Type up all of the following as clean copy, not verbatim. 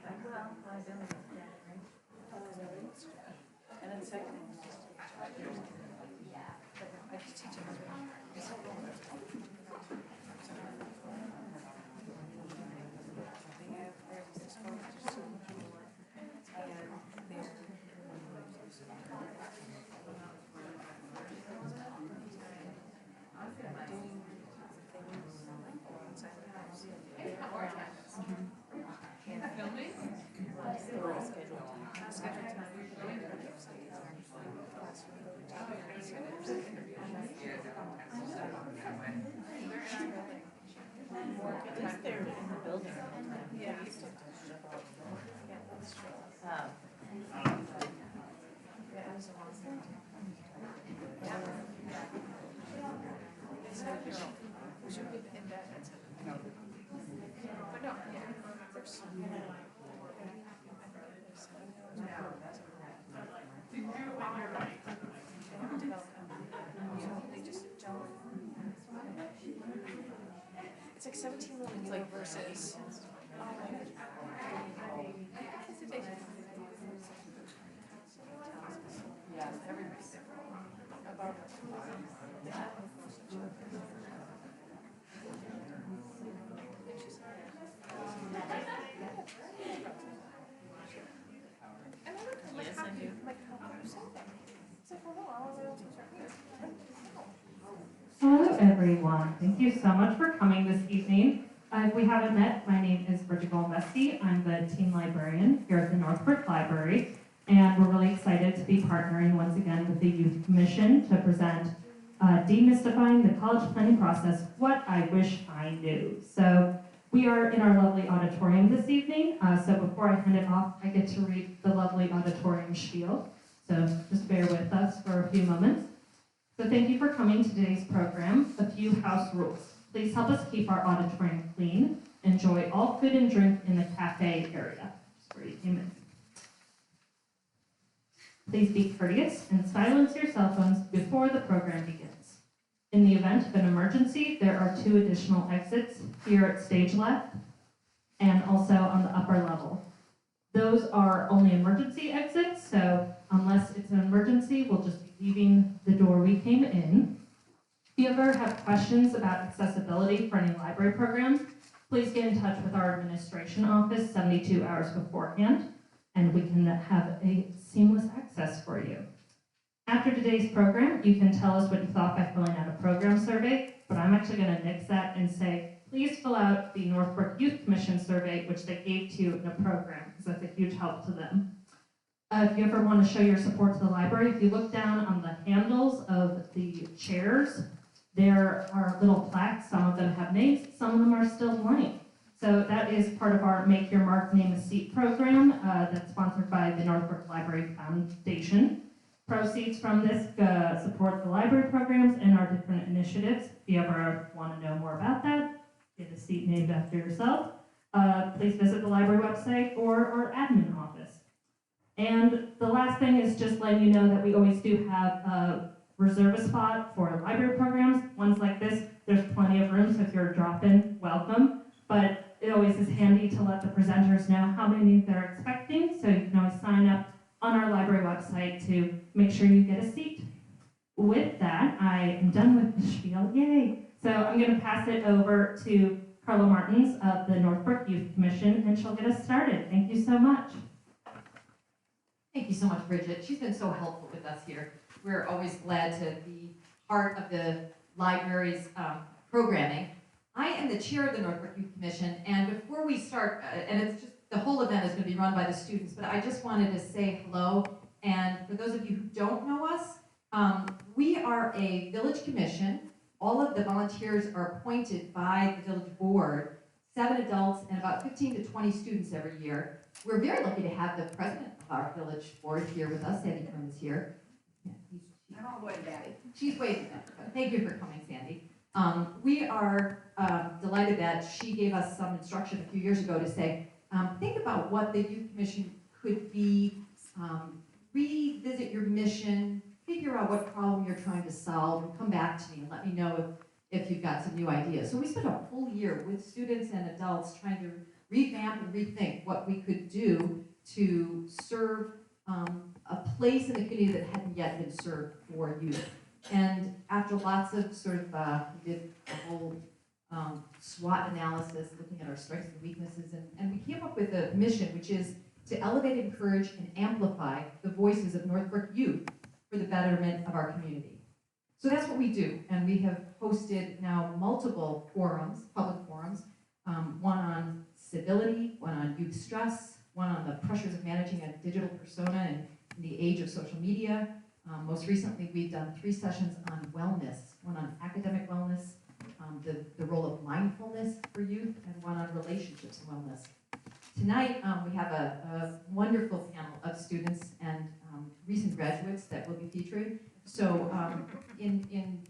Well, I don't know. And then second, I just teach it. They have their exposure to so much more, and they're doing things inside the house. And filming? Scheduled time. At least they're in the building. Yeah. Yeah, that's true. Yeah, it was a long time. Yeah. It's no girl. We should be in bed at 7. But no, yeah. First. They just jump. It's like 17 million like versus. Yeah, everybody's different. About yes, I do. Like, how do you say that? It's like, well, no, I'm a real teacher here. Hello everyone, thank you so much for coming this evening. If we haven't met, my name is Bridget Goldmesky. I'm the teen librarian here at the Northbrook Library, and we're really excited to be partnering once again with the Youth Commission to present Demystifying the College Planning Process, What I Wish I Knew. So we are in our lovely auditorium this evening, so before I hand it off, I get to read the lovely auditorium spiel. So just bear with us for a few moments. So thank you for coming to today's program. A few house rules. Please help us keep our auditorium clean. Enjoy all food and drink in the cafe area. Just where you came in. Please be courteous and silence your cell phones before the program begins. In the event of an emergency, there are 2 additional exits here at stage left and also on the upper level. Those are only emergency exits, so unless it's an emergency, we'll just be leaving the door we came in. If you ever have questions about accessibility for any library programs, please get in touch with our administration office 72 hours beforehand, and we can have a seamless access for you. After today's program, you can tell us what you thought by filling out a program survey, but I'm actually going to nix that and say, please fill out the Northbrook Youth Commission survey, which they gave to you in a program, because that's a huge help to them. If you ever want to show your support to the library, if you look down on the handles of the chairs, there are little plaques. Some of them have names, some of them are still blank. So that is part of our Make Your Mark, Name a Seat program that's sponsored by the Northbrook Library Foundation. Proceeds from this support the library programs and our different initiatives. If you ever want to know more about that, get a seat named after yourself. Please visit the library website or our admin office. And the last thing is just letting you know that we always do have reserve a spot for library programs. Ones like this, there's plenty of room, so if you're a drop-in, welcome. But it always is handy to let the presenters know how many they're expecting, so you can always sign up on our library website to make sure you get a seat. With that, I am done with the spiel, yay! So I'm going to pass it over to Carla Martins of the Northbrook Youth Commission, and she'll get us started. Thank you so much. Thank you so much, Bridget. She's been so helpful with us here. We're always glad to be part of the library's programming. I am the chair of the Northbrook Youth Commission, and before we start, and it's just, the whole event is going to be run by the students, but I just wanted to say hello, and for those of you who don't know us, we are a village commission. All of the volunteers are appointed by the village board, 7 adults and about 15 to 20 students every year. We're very lucky to have the president of our village board here with us. Sandy Kern is here. Yeah, I'm all the way back. she's waving at us. Thank you for coming, Sandy. We are delighted that she gave us some instruction a few years ago to say, think about what the Youth Commission could be, revisit your mission, figure out what problem you're trying to solve, and come back to me and let me know if you've got some new ideas. So we spent a whole year with students and adults trying to revamp and rethink what we could do to serve a place in the community that hadn't yet been served for youth. And after lots of sort of, we did a whole SWOT analysis, looking at our strengths and weaknesses, and we came up with a mission, which is to elevate, encourage, and amplify the voices of Northbrook youth for the betterment of our community. So that's what we do, and we have hosted now multiple forums, public forums, one on civility, one on youth stress, one on the pressures of managing a digital persona in the age of social media. Most recently, we've done 3 sessions on wellness, one on academic wellness, the role of mindfulness for youth, and one on relationships and wellness. Tonight, we have a wonderful panel of students and recent graduates that will be featured. So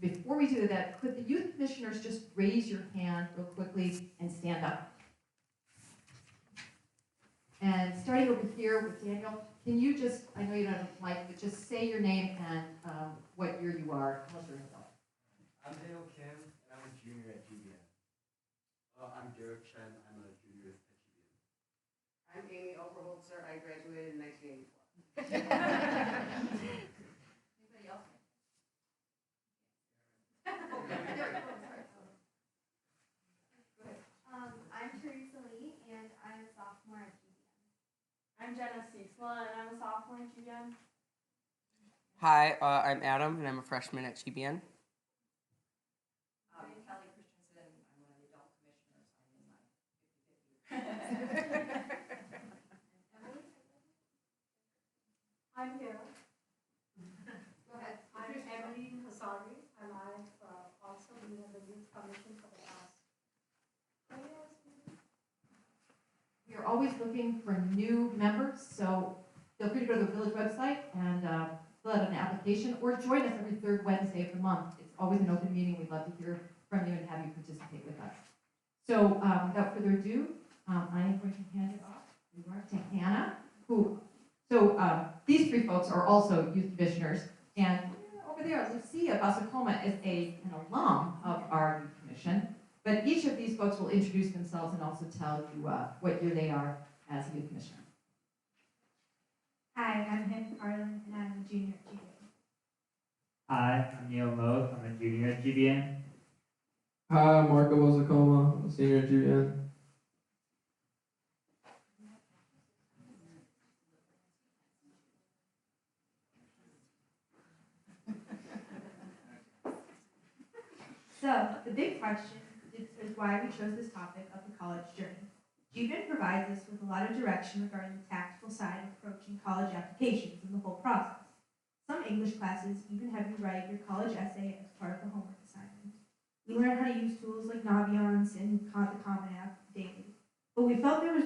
before we do that, could the youth commissioners just raise your hand real quickly and stand up? And starting over here with Daniel, can you just, I know you don't have a mic, but just say your name and what year you are, unless you're an adult. I'm Daniel Kim, and I'm a junior at GBN. I'm Derek Chen, I'm a junior at GBN. I'm Amy Overholzer, I graduated in 1984. Anybody else? I'm Teresa Lee, and I'm a sophomore at GBN. I'm Jenna Cecila, and I'm a sophomore at GBN. Hi, I'm Adam, and I'm a freshman at GBN. I'm Kelly Christensen. I'm one of the adult commissioners. I'm in my 50-50. I'm here. Go ahead. I'm Emily Hasari, and I've also been in the youth commission for the past 4 years. We are always looking for new members, so feel free to go to the village website and fill out an application, or join us every 3rd Wednesday of the month. It's always an open meeting. We'd love to hear from you and have you participate with us. So without further ado, I am going to hand it off to Hannah, who, these 3 folks are also youth commissioners, and over there, Lucia Basacoma is an alum of our youth commission, but each of these folks will introduce themselves and also tell you what year they are as a youth commissioner. Hi, I'm Hannah Carlin, and I'm a junior at GBN. Hi, I'm Neil Moe. I'm a junior at GBN. Hi, I'm Marco Wasacoma. I'm a senior at GBN. So, the big question is why we chose this topic of the college journey. GBN provides us with a lot of direction regarding the tactical side of approaching college applications and the whole process. Some English classes even have you write your college essay as part of the homework assignment. We learn how to use tools like Naviance and the Common App daily. But we felt there was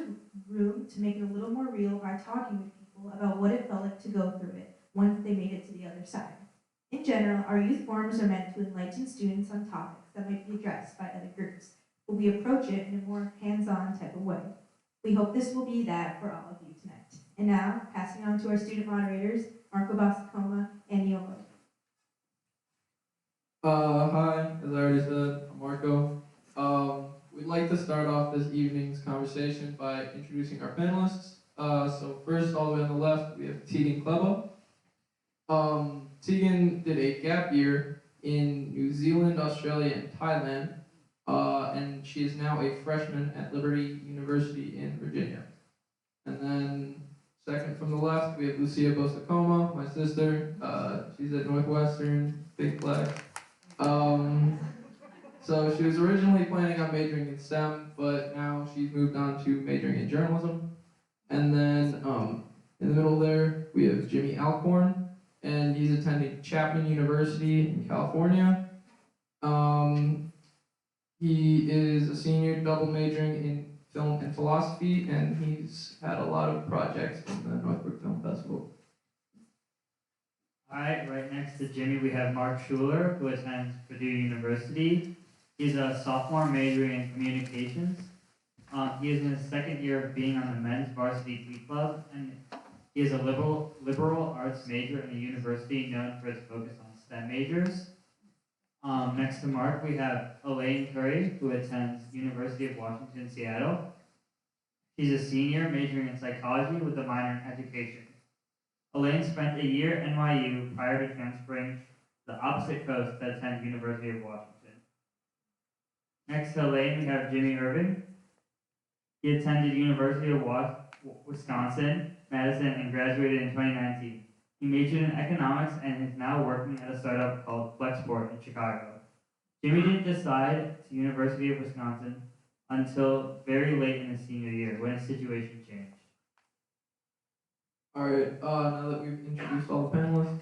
room to make it a little more real by talking with people about what it felt like to go through it once they made it to the other side. In general, our youth forums are meant to enlighten students on topics that might be addressed by other groups, but we approach it in a more hands-on type of way. We hope this will be that for all of you tonight. And now, passing on to our student moderators, Marco Basacoma and Neil Moe. Hi, as I already said, I'm Marco. We'd like to start off this evening's conversation by introducing our panelists. So first, all the way on the left, we have Tegan Kleba. Tegan did a gap year in New Zealand, Australia, and Thailand, and she is now a freshman at Liberty University in Virginia. And then second from the left, we have Lucia Bosacoma, my sister. She's at Northwestern, big flex. So she was originally planning on majoring in STEM, but now she's moved on to majoring in journalism. And then in the middle there, we have Jimmy Alcorn, and he's attending Chapman University in California. He is a senior double majoring in film and philosophy, and he's had a lot of projects in the Northbrook Film Festival. All right next to Jimmy, we have Mark Schuler, who attends Purdue University. He's a sophomore majoring in communications. He is in his 2nd year of being on the men's varsity glee club, and he is a liberal arts major in a university known for its focus on STEM majors. Next to Mark, we have Elaine Curry, who attends University of Washington, Seattle. She's a senior majoring in psychology with a minor in education. Elaine spent a year at NYU prior to transferring to the opposite coast to attend University of Washington. Next to Elaine, we have Jimmy Irving. He attended University of Wisconsin, Madison, and graduated in 2019. He majored in economics and is now working at a startup called Flexport in Chicago. Jimmy didn't decide to University of Wisconsin until very late in his senior year when his situation changed. All right, now that we've introduced all the panelists,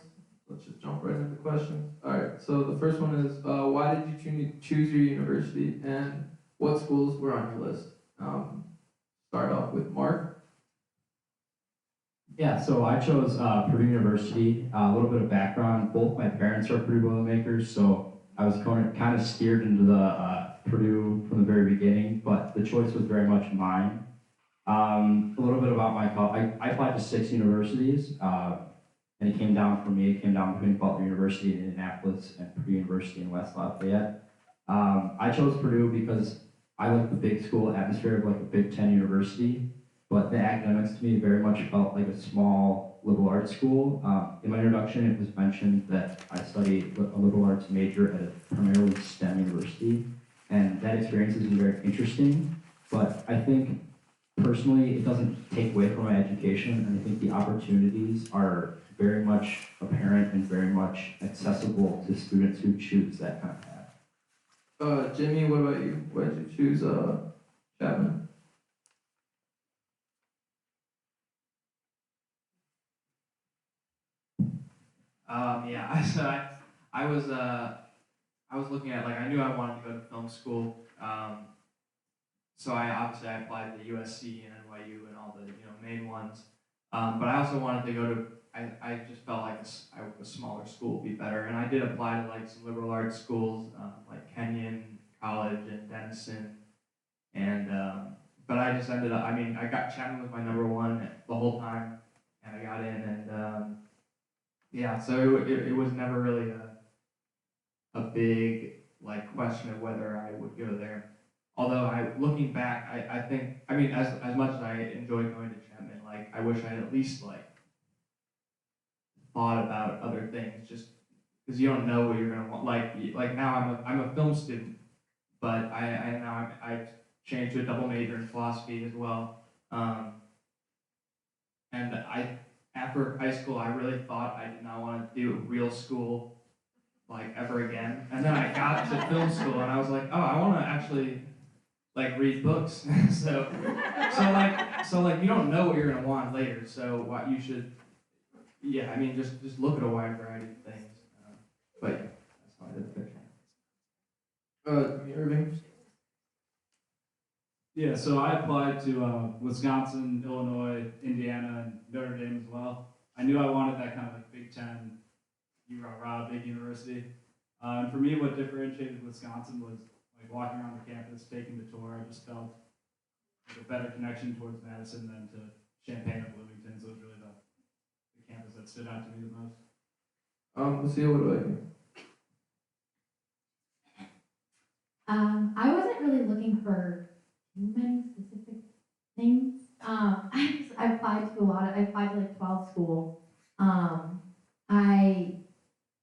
let's just jump right into questions. All right, so the first one is, why did you choose your university and what schools were on your list? Start off with Mark. Yeah, so I chose Purdue University. A little bit of background, both my parents are Purdue Boilermakers, so I was kind of steered into the Purdue from the very beginning, but the choice was very much mine. A little bit about my college. I applied to 6 universities, and it came down for me. It came down between Butler University in Indianapolis and Purdue University in West Lafayette. I chose Purdue because I like the big school atmosphere of like a Big Ten university, but the academics to me very much felt like a small liberal arts school. In my introduction, it was mentioned that I studied a liberal arts major at a primarily STEM university, and that experience has been very interesting, but I think personally, it doesn't take away from my education, and I think the opportunities are very much apparent and very much accessible to students who choose that kind of path. Jimmy, what about you? Why did you choose Chapman? Yeah, so I was looking at, like, I knew I wanted to go to film school. So I applied to USC and NYU and all the main ones. But I also wanted to go to, I just felt like a smaller school would be better. And I did apply to like some liberal arts schools, like Kenyon College and Denison. And but I just ended up, I got Chapman was my #1 the whole time, and I got in. And yeah, so it was never really a big like question of whether I would go there. Although looking back, I think, as much as I enjoyed going to Chapman, like I wish I had at least like thought about other things, just because you don't know what you're gonna want. Like now I'm a film student, but I changed to a double major in philosophy as well. And after high school, I really thought I did not want to do real school like ever again. And then I got to film school, and I was like, oh, I want to actually like read books. so you don't know what you're gonna want later. So what you should, just look at a wide variety of things. But yeah, that's how I did the picture. Irving. Yeah, so I applied to Wisconsin, Illinois, Indiana, and Notre Dame as well. I knew I wanted that kind of like Big Ten, rah-rah, big university. And for me, what differentiated Wisconsin was like walking around the campus, taking the tour. I just felt like a better connection towards Madison than to Champaign or Bloomington. So it was really the campus that stood out to me the most. Lucia, what about you? I wasn't really looking for too many specific things. I applied to I applied to like 12 schools. I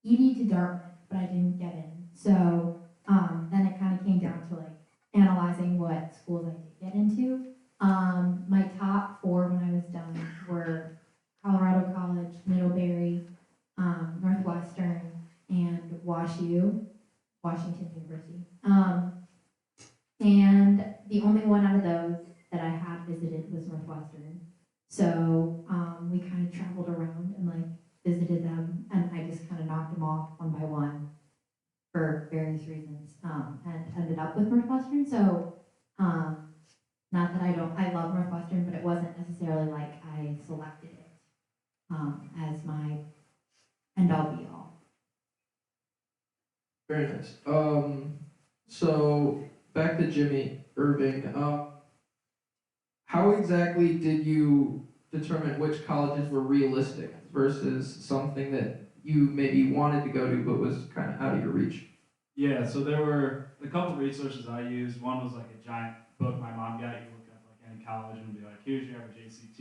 ED to Dartmouth, but I didn't get in. So then it kind of came down to like analyzing what schools I did get into. My top 4 when I was done were Colorado College, Middlebury, Northwestern, and WashU, Washington University. And the only one out of those that I had visited was Northwestern. So we kind of traveled around and like visited them, and I just kind of knocked them off one by one for various reasons, and ended up with Northwestern. So not that I love Northwestern, but it wasn't necessarily like I selected it as my end all be all. Very nice. So back to Jimmy Irving. How exactly did you determine which colleges were realistic versus something that you maybe wanted to go to but was kind of out of your reach? Yeah, so there were a couple resources I used. One was like a giant book my mom got. You look up like any college and be like, here's your average ACT,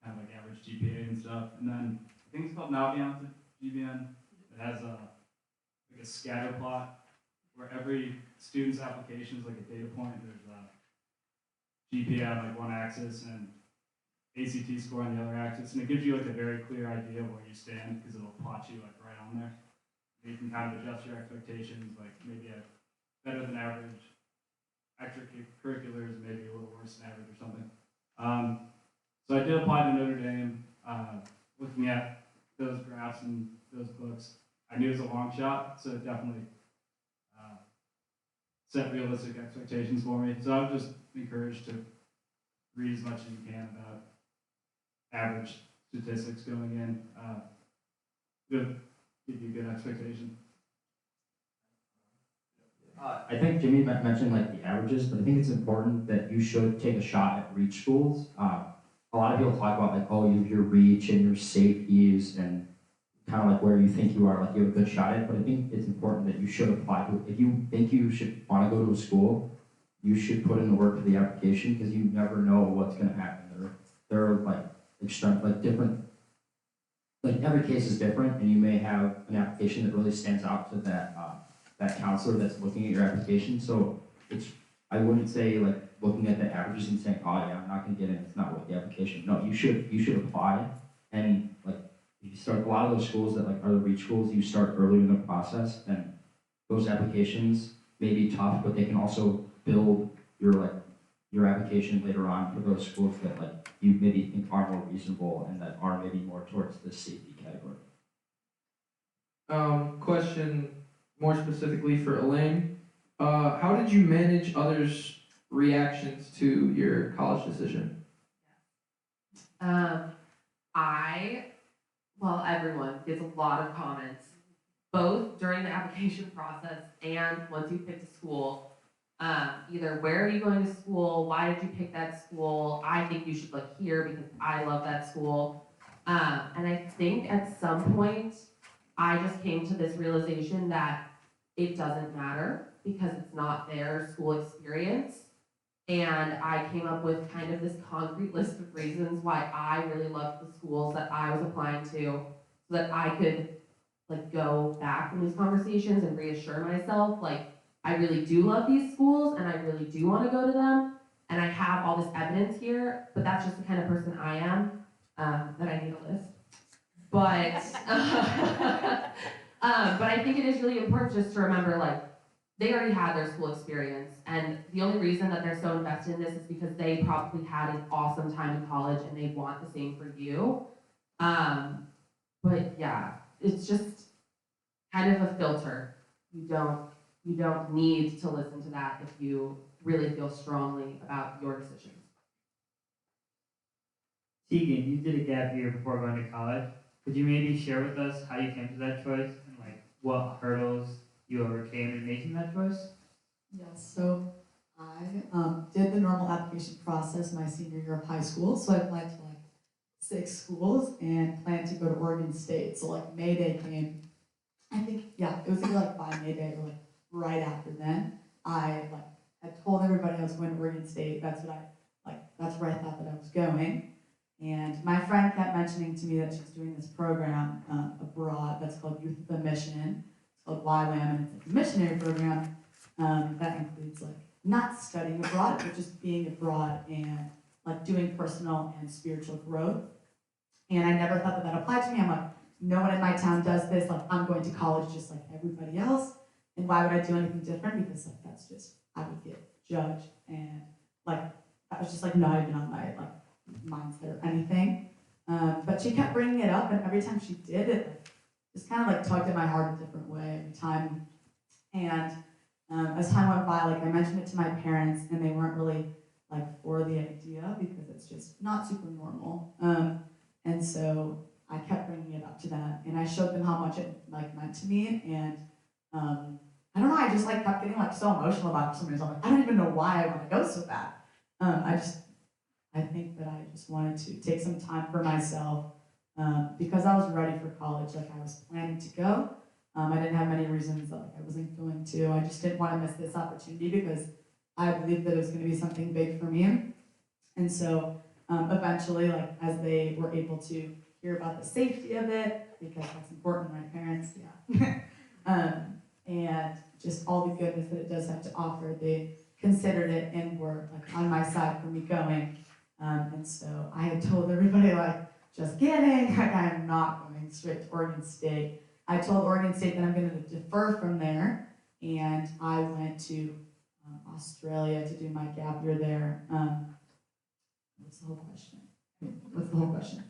kind of like average GPA and stuff. And then I think it's called Naviance GBN. It has like a scatter plot where every student's application is like a data point. There's a GPA on like one axis and ACT score on the other axis, and it gives you like a very clear idea of where you stand because it'll plot you like right on there. You can kind of adjust your expectations, like maybe a better than average extracurriculars, maybe a little worse than average or something. So I did apply to Notre Dame, looking at those graphs and those books. I knew it was a long shot, so it definitely set realistic expectations for me. So I was just encouraged to read as much as you can about average statistics going in. It'll give you a good expectation. I think Jimmy mentioned like the averages, but I think it's important that you should take a shot at reach schools. A lot of people talk about like, oh, you have your reach and your safeties and kind of like where you think you are, like you have a good shot at, but I think it's important that you should apply to it. If you think you should want to go to a school, you should put in the work for the application because you never know what's going to happen. There are like extreme, like different, like every case is different, and you may have an application that really stands out to that counselor that's looking at your application. So I wouldn't say like looking at the averages and saying, oh yeah, I'm not going to get in. It's not worth the application. No, you should apply, and like you start a lot of those schools that like are the reach schools. You start early in the process, and those applications may be tough, but they can also build your application later on for those schools that like you maybe think are more reasonable and that are maybe more towards the safety category. Question more specifically for Elaine. How did you manage others' reactions to your college decision? Everyone gets a lot of comments, both during the application process and once you pick a school. Either where are you going to school? Why did you pick that school? I think you should look here because I love that school. And I think at some point, I just came to this realization that it doesn't matter because it's not their school experience. And I came up with kind of this concrete list of reasons why I really loved the schools that I was applying to so that I could like go back in these conversations and reassure myself, like, I really do love these schools and I really do want to go to them. And I have all this evidence here, but that's just the kind of person I am, that I need a list. But, but I think it is really important just to remember, like, they already had their school experience. And the only reason that they're so invested in this is because they probably had an awesome time in college and they want the same for you. But yeah, it's just kind of a filter. You don't need to listen to that if you really feel strongly about your decisions. Tegan, you did a gap year before going to college. Could you maybe share with us how you came to that choice and like what hurdles you overcame in making that choice? Yes, so I did the normal application process my senior year of high school. So I applied to like 6 schools and planned to go to Oregon State. So like May Day came, I think, yeah, it was either like by May Day or like right after then. I like had told everybody I was going to Oregon State. That's where I thought that I was going. And my friend kept mentioning to me that she's doing this program abroad that's called Youth with a Mission. It's called YWAM, and it's like a missionary program that includes like not studying abroad, but just being abroad and like doing personal and spiritual growth. And I never thought that applied to me. I'm like, no one in my town does this. Like, I'm going to college just like everybody else. And why would I do anything different? Because like that's just, I would get judged, and like that was just like not even on my like mindset or anything. But she kept bringing it up, and every time she did it, like, just kind of like tugged at my heart a different way every time. And as time went by, like I mentioned it to my parents, and they weren't really like for the idea because it's just not super normal. And so I kept bringing it up to them, and I showed them how much it like meant to me. And I don't know, I just like kept getting like so emotional about it for some reason. I'm like, I don't even know why I want to go so bad. I think that I just wanted to take some time for myself because I was ready for college. Like I was planning to go. I didn't have many reasons that like I wasn't going to. I just didn't want to miss this opportunity because I believed that it was going to be something big for me. And so eventually, like as they were able to hear about the safety of it, because that's important, right, parents? Yeah. And just all the goodness that it does have to offer, they considered it and were like on my side for me going. And so I had told everybody like, just kidding, like I am not going straight to Oregon State. I told Oregon State that I'm going to defer from there, and I went to Australia to do my gap year there. What's the whole question? What's the whole question?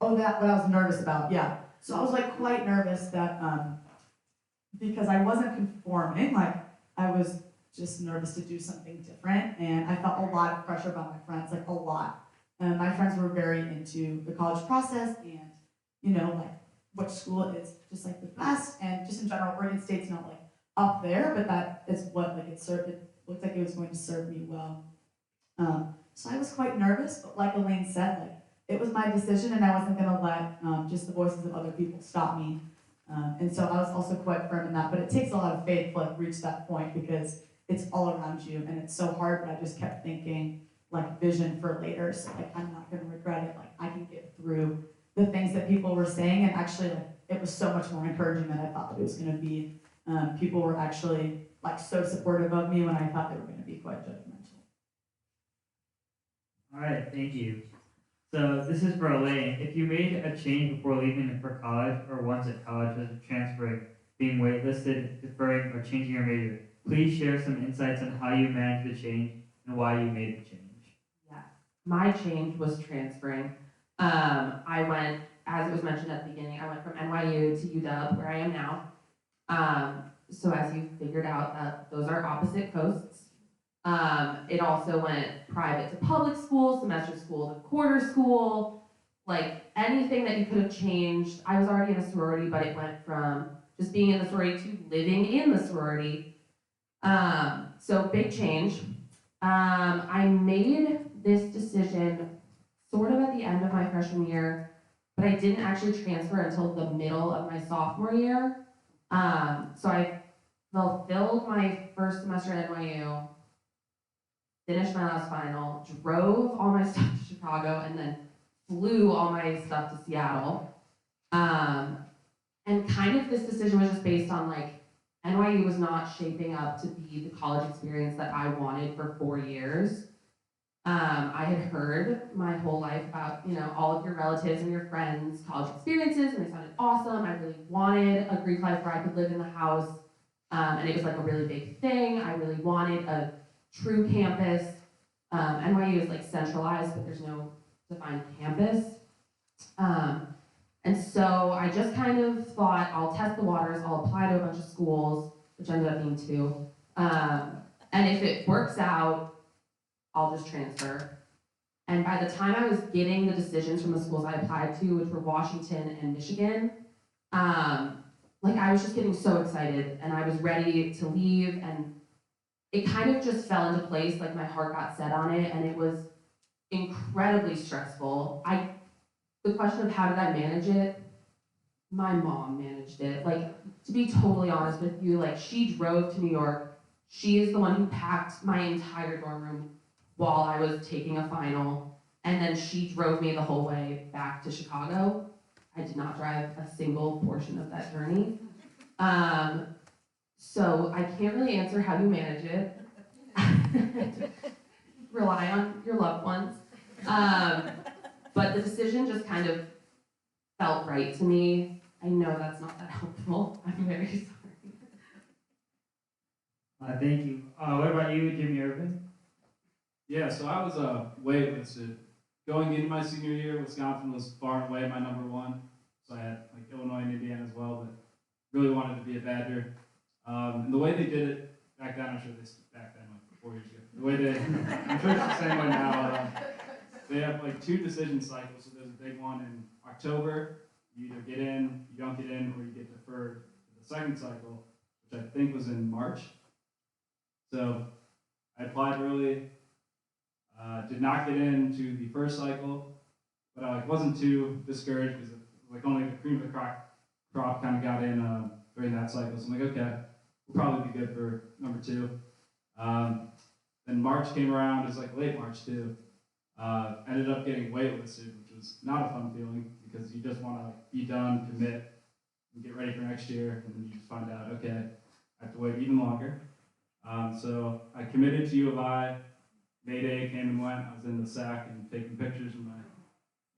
Oh, that what I was nervous about. Yeah. So I was like quite nervous that because I wasn't conforming, like I was just nervous to do something different, and I felt a lot of pressure by my friends, like a lot. My friends were very into the college process, and you know, like which school is just like the best, and just in general, Oregon State's not like up there, but that is what like it served. It looked like it was going to serve me well. So I was quite nervous, but like Elaine said, like it was my decision, and I wasn't gonna let just the voices of other people stop me. And so I was also quite firm in that, but it takes a lot of faith to like reach that point because it's all around you, and it's so hard. But I just kept thinking like vision for later, so like I'm not gonna regret it. Like I can get through the things that people were saying, and actually like it was so much more encouraging than I thought that it was gonna be. People were actually like so supportive of me when I thought they were gonna be quite judgmental. All right, thank you. So this is for Elaine. If you made a change before leaving for college or once at college as transferring, being waitlisted, deferring, or changing your major, please share some insights on how you managed the change and why you made the change. Yeah, my change was transferring. I went, as it was mentioned at the beginning, I went from NYU to UW, where I am now. So as you figured out, those are opposite coasts. It also went private to public school, semester school to quarter school, like anything that you could have changed. I was already in a sorority, but it went from just being in the sorority to living in the sorority. So big change. I made this decision sort of at the end of my freshman year, but I didn't actually transfer until the middle of my sophomore year. So I fulfilled my first semester at NYU, finished my last final, drove all my stuff to Chicago, and then flew all my stuff to Seattle. And kind of this decision was just based on like, NYU was not shaping up to be the college experience that I wanted for 4 years. I had heard my whole life about, you know, all of your relatives and your friends' college experiences, and they sounded awesome. I really wanted a Greek life where I could live in the house, and it was like a really big thing. I really wanted a true campus. NYU is like centralized, but there's no defined campus. And so I just kind of thought, I'll test the waters, I'll apply to a bunch of schools, which ended up being 2. And if it works out, I'll just transfer. And by the time I was getting the decisions from the schools I applied to, which were Washington and Michigan, like I was just getting so excited and I was ready to leave, and it kind of just fell into place, like my heart got set on it, and it was incredibly stressful. The question of how did I manage it, my mom managed it. Like, to be totally honest with you, like she drove to New York. She is the one who packed my entire dorm room while I was taking a final, and then she drove me the whole way back to Chicago. I did not drive a single portion of that journey. So I can't really answer how you manage it. Rely on your loved ones. But the decision just kind of felt right to me. I know that's not that helpful. I'm very sorry. Thank you. What about you, Jimmy Irvin? Yeah, so I was waitlisted. Going into my senior year, Wisconsin was far and away my number 1. So I had like Illinois and Indiana as well, but really wanted to be a Badger. And the way they did it back then, I'm sure back then, like 4 years ago. The way I'm sure it's the same way now. They have like 2 decision cycles. So there's a big one in October. You either get in, you don't get in, or you get deferred to the second cycle, which I think was in March. So I applied early, did not get into the first cycle, but I wasn't too discouraged because like only the cream of the crop kind of got in during that cycle. So I'm like, okay, we'll probably be good for number 2. Then March came around. It was like late March too. Ended up getting waitlisted, which was not a fun feeling because you just want to be done, commit, and get ready for next year, and then you just find out, okay, I have to wait even longer. So I committed to U of I. May Day came and went. I was in the SAC and taking pictures in my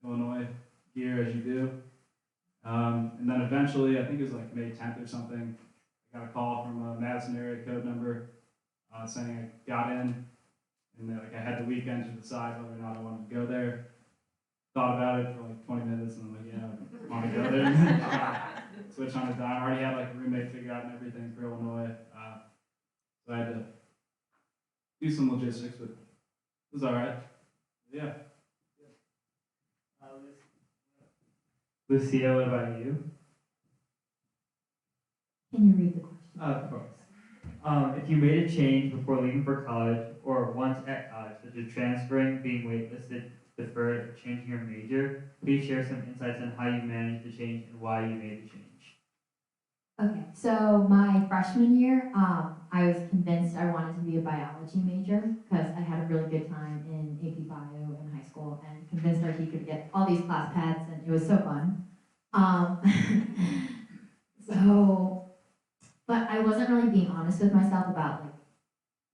Illinois gear, as you do. And then eventually, I think it was like May 10th or something, I got a call from a Madison area code number saying I got in, and that like I had the weekend to decide whether or not I wanted to go there. Thought about it for like 20 minutes, and I'm like, yeah, I want to go there. Switch on a dime. I already had like a roommate figured out and everything for Illinois, so I had to do some logistics, but it was all right. Yeah. Lucia, what about you? Can you read the question? Of course. If you made a change before leaving for college or once at college, such as transferring, being waitlisted, deferred, or changing your major, please share some insights on how you managed the change and why you made the change. Okay, so my freshman year, I was convinced I wanted to be a biology major because I had a really good time in AP Bio in high school and convinced our teacher to get all these class pets, and it was so fun. But I wasn't really being honest with myself about like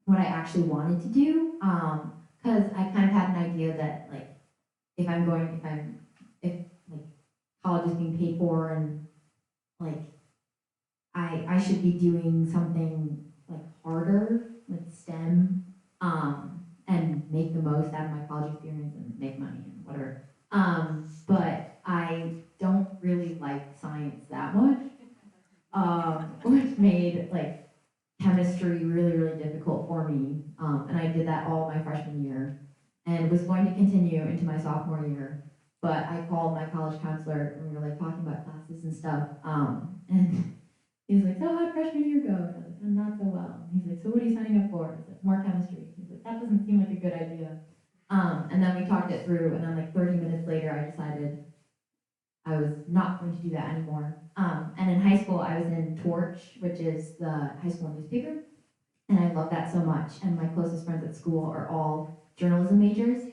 what I actually wanted to do, because I kind of had an idea that like if college is being paid for and like I should be doing something like harder, like STEM, and make the most out of my college experience and make money and whatever. But I don't really like science that much, which made like chemistry really, really difficult for me. And I did that all my freshman year and was going to continue into my sophomore year. But I called my college counselor and we were like talking about classes and stuff. And he was like, so how'd freshman year go? And I was like, not so well. And he's like, so what are you signing up for? I was like, more chemistry. He's like, that doesn't seem like a good idea. And then we talked it through, and then like 30 minutes later, I decided I was not going to do that anymore. And in high school, I was in Torch, which is the high school newspaper, and I love that so much. And my closest friends at school are all journalism majors,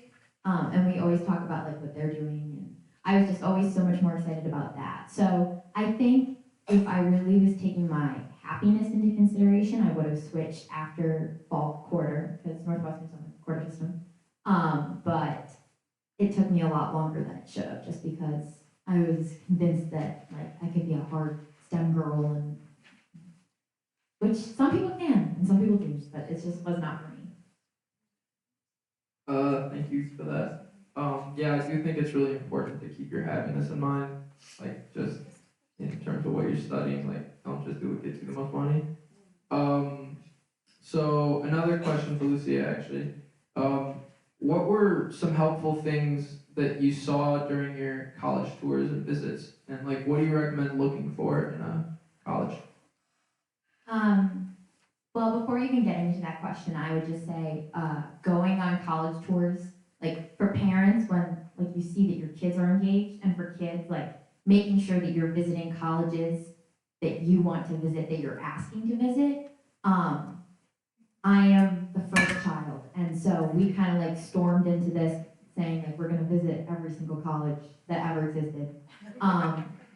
and we always talk about like what they're doing. And I was just always so much more excited about that. So I think if I really was taking my happiness into consideration, I would have switched after fall quarter, because Northwestern's on the quarter system. But it took me a lot longer than it should have, just because I was convinced that like I could be a hard STEM girl, and which some people can and some people do, but it just was not for me. Thank you for that. Yeah, I do think it's really important to keep your happiness in mind, like just in terms of what you're studying, like don't just do what gets you the most money. So another question for Lucia actually. What were some helpful things that you saw during your college tours and visits? And like what do you recommend looking for in a college? Well, before even getting into that question, I would just say going on college tours, like for parents, when like you see that your kids are engaged, and for kids, like making sure that you're visiting colleges that you want to visit, that you're asking to visit. I am the first child, and so we kind of like stormed into this saying like we're going to visit every single college that ever existed.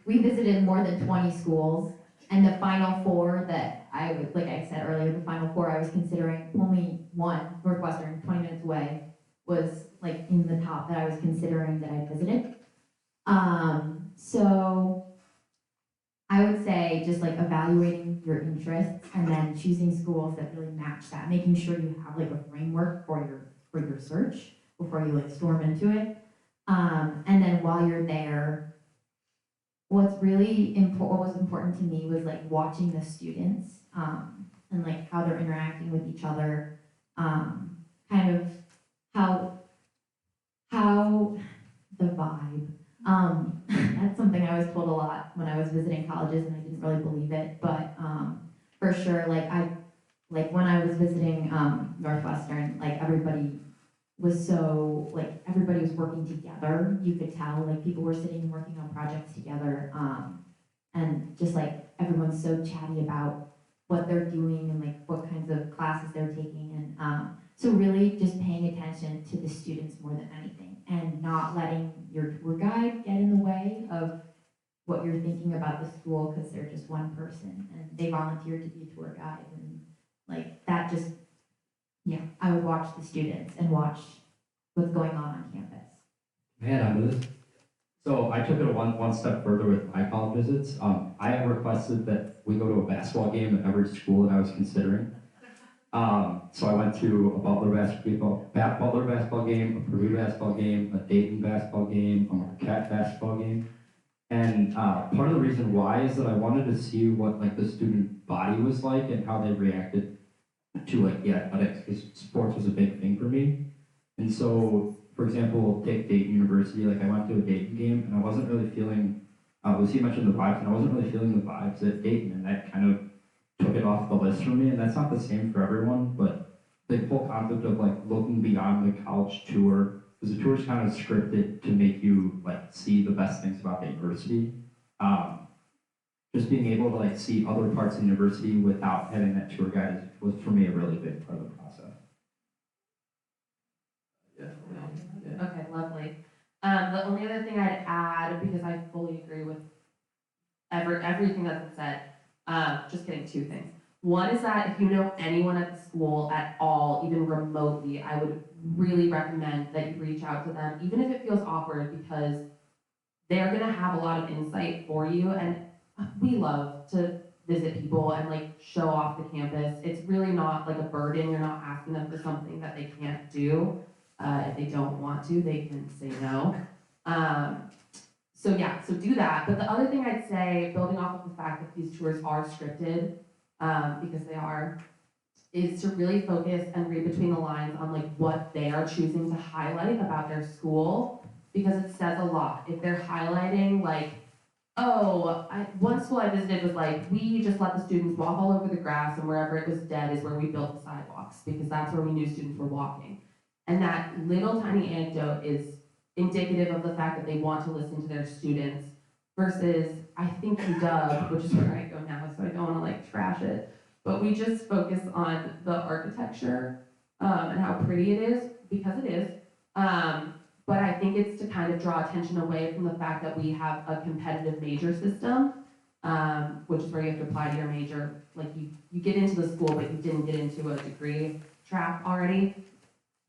We visited more than 20 schools, and the final four that I would, like I said earlier, the final four I was considering, only one, Northwestern, 20 minutes away, was like in the top that I was considering that I visited. So I would say just like evaluating your interests and then choosing schools that really match that, making sure you have like a framework for your search before you like storm into it. And then while you're there, what was important to me was like watching the students and like how they're interacting with each other, kind of how the vibe. That's something I was told a lot when I was visiting colleges, and I didn't really believe it. But for sure, like when I was visiting Northwestern, like everybody was working together. You could tell like people were sitting and working on projects together, and just like everyone's so chatty about what they're doing and like what kinds of classes they're taking, and So really just paying attention to the students more than anything and not letting your tour guide get in the way of what you're thinking about the school because they're just one person and they volunteered to be a tour guide and like that just, yeah, I would watch the students and watch what's going on campus. Man, I'm this. So I took it one step further with my college visits. I have requested that we go to a basketball game at every school that I was considering. So I went to a Butler basketball game, a Purdue basketball game, a Dayton basketball game, a Marquette basketball game. And part of the reason why is that I wanted to see what like the student body was like and how they reacted to like the athletics, because sports was a big thing for me. And so, for example, take Dayton University, like I went to a Dayton game and I wasn't really feeling, Lucy mentioned the vibes, and I wasn't really feeling the vibes at Dayton, and that kind of took it off the list for me, and that's not the same for everyone, but the whole concept of like looking beyond the college tour, because the tour is kind of scripted to make you like see the best things about the university. Just being able to like see other parts of the university without having that tour guide was for me a really big part of the process. Okay, lovely. The only other thing I'd add, because I fully agree with everything that's been said, just kidding, two things. One is that if you know anyone at the school at all, even remotely, I would really recommend that you reach out to them, even if it feels awkward, because they're gonna have a lot of insight for you, and we love to visit people and like show off the campus. It's really not like a burden. You're not asking them for something that they can't do. If they don't want to, they can say no. So yeah, so do that. But the other thing I'd say, building off of the fact that these tours are scripted, because they are, is to really focus and read between the lines on like what they are choosing to highlight about their school, because it says a lot. If they're highlighting like, one school I visited was like, we just let the students walk all over the grass and wherever it was dead is where we built the sidewalks, because that's where we knew students were walking. And that little tiny anecdote is indicative of the fact that they want to listen to their students, versus, I think UW, which is where I go now, so I don't want to like trash it, but we just focus on the architecture and how pretty it is, because it is. But I think it's to kind of draw attention away from the fact that we have a competitive major system, which is where you have to apply to your major. Like you get into the school, but you didn't get into a degree track already.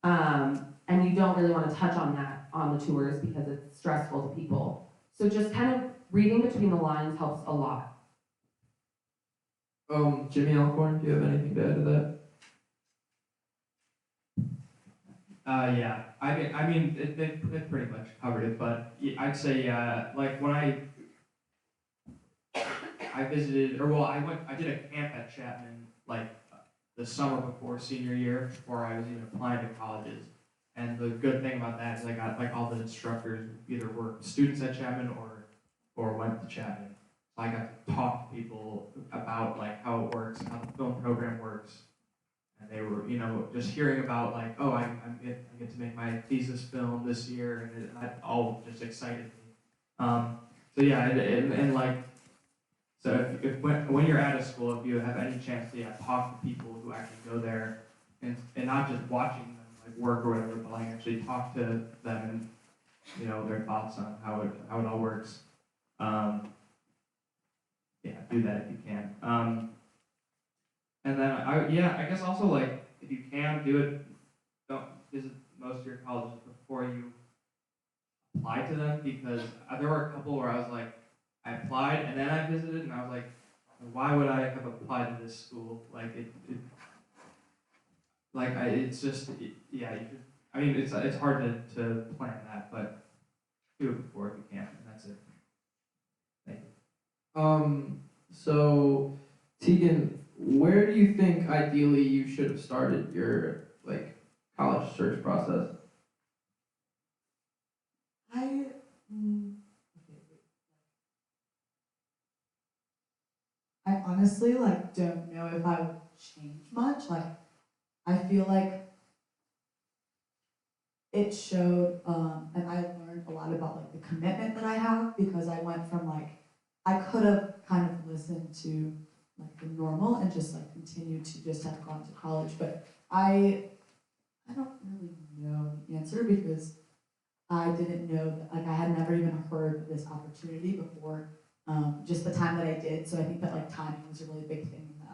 And you don't really want to touch on that on the tours because it's stressful to people. So just kind of reading between the lines helps a lot. Jimmy Alcorn, do you have anything to add to that? Yeah, I mean, they pretty much covered it, but I'd say, like when I visited, or well, I did a camp at Chapman, like the summer before senior year, before I was even applying to colleges. And the good thing about that is I got like all the instructors either were students at Chapman or went to Chapman. So I got to talk to people about like how it works, how the film program works. And they were, just hearing about like, oh, I get to make my thesis film this year, and that all just excited me. So yeah, and like, so if when you're at a school, if you have any chance to talk to people who actually go there, and not just watching them like work or whatever, but like actually talk to them and their thoughts on how it all works. Yeah, do that if you can. And then I guess also like if you can do it, don't visit most of your colleges before you apply to them, because there were a couple where I was like, I applied and then I visited and I was like, why would I have applied to this school? Like it's just I mean it's hard to plan that, but do it before if you can, and that's it. Thank you. So Tegan, where do you think ideally you should have started your like college search process? I honestly don't know if I would change much. I feel like it showed, and I learned a lot about the commitment that I have, because I went from I could have kind of listened to the normal and just continued to just have gone to college, but I I don't really know the answer because I didn't know that, like I had never even heard of this opportunity before, just the time that I did. So I think that like timing was a really big thing in that.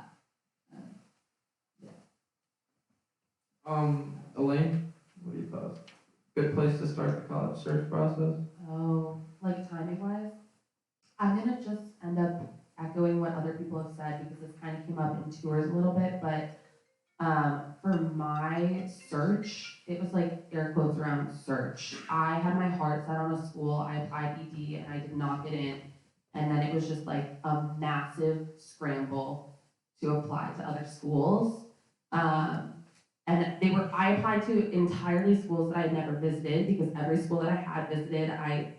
Elaine, what do you thought? Good place to start the college search process? Oh, like timing wise? I'm gonna just end up echoing what other people have said because this kind of came up in tours a little bit, but for my search, it was like air quotes around search. I had my heart set on a school, I applied ED and I did not get in. And then it was just like a massive scramble to apply to other schools. And I applied to entirely schools that I had never visited because every school that I had visited, I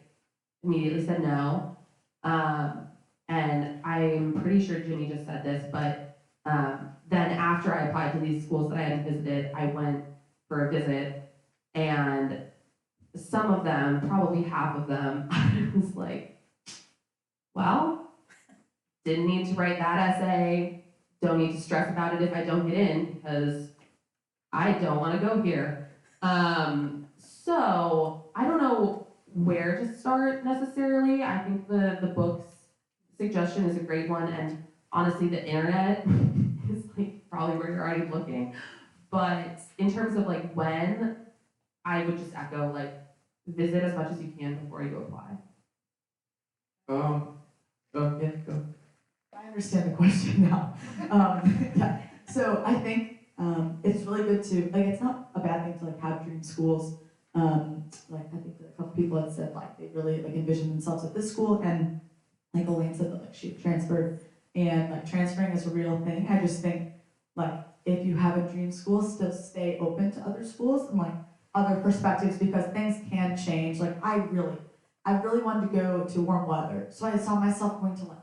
immediately said no. And I'm pretty sure Ginny just said this, but then after I applied to these schools that I hadn't visited, I went for a visit, and some of them, probably half of them, I was like, well, didn't need to write that essay, don't need to stress about it if I don't get in, because I don't want to go here. So I don't know where to start necessarily. I think the book's suggestion is a great one, and honestly, the internet is like probably where you're already looking. But in terms of like when, I would just echo like visit as much as you can before you apply. Yeah, go. I understand the question now. Yeah. So I think it's really good to, like, it's not a bad thing to like have dream schools. Like I think that a couple people had said like they really like envision themselves at this school, and like Elaine said that like she transferred, and like transferring is a real thing. I just think like if you have a dream school, still stay open to other schools and like other perspectives because things can change. Like I really wanted to go to warm weather, so I saw myself going to like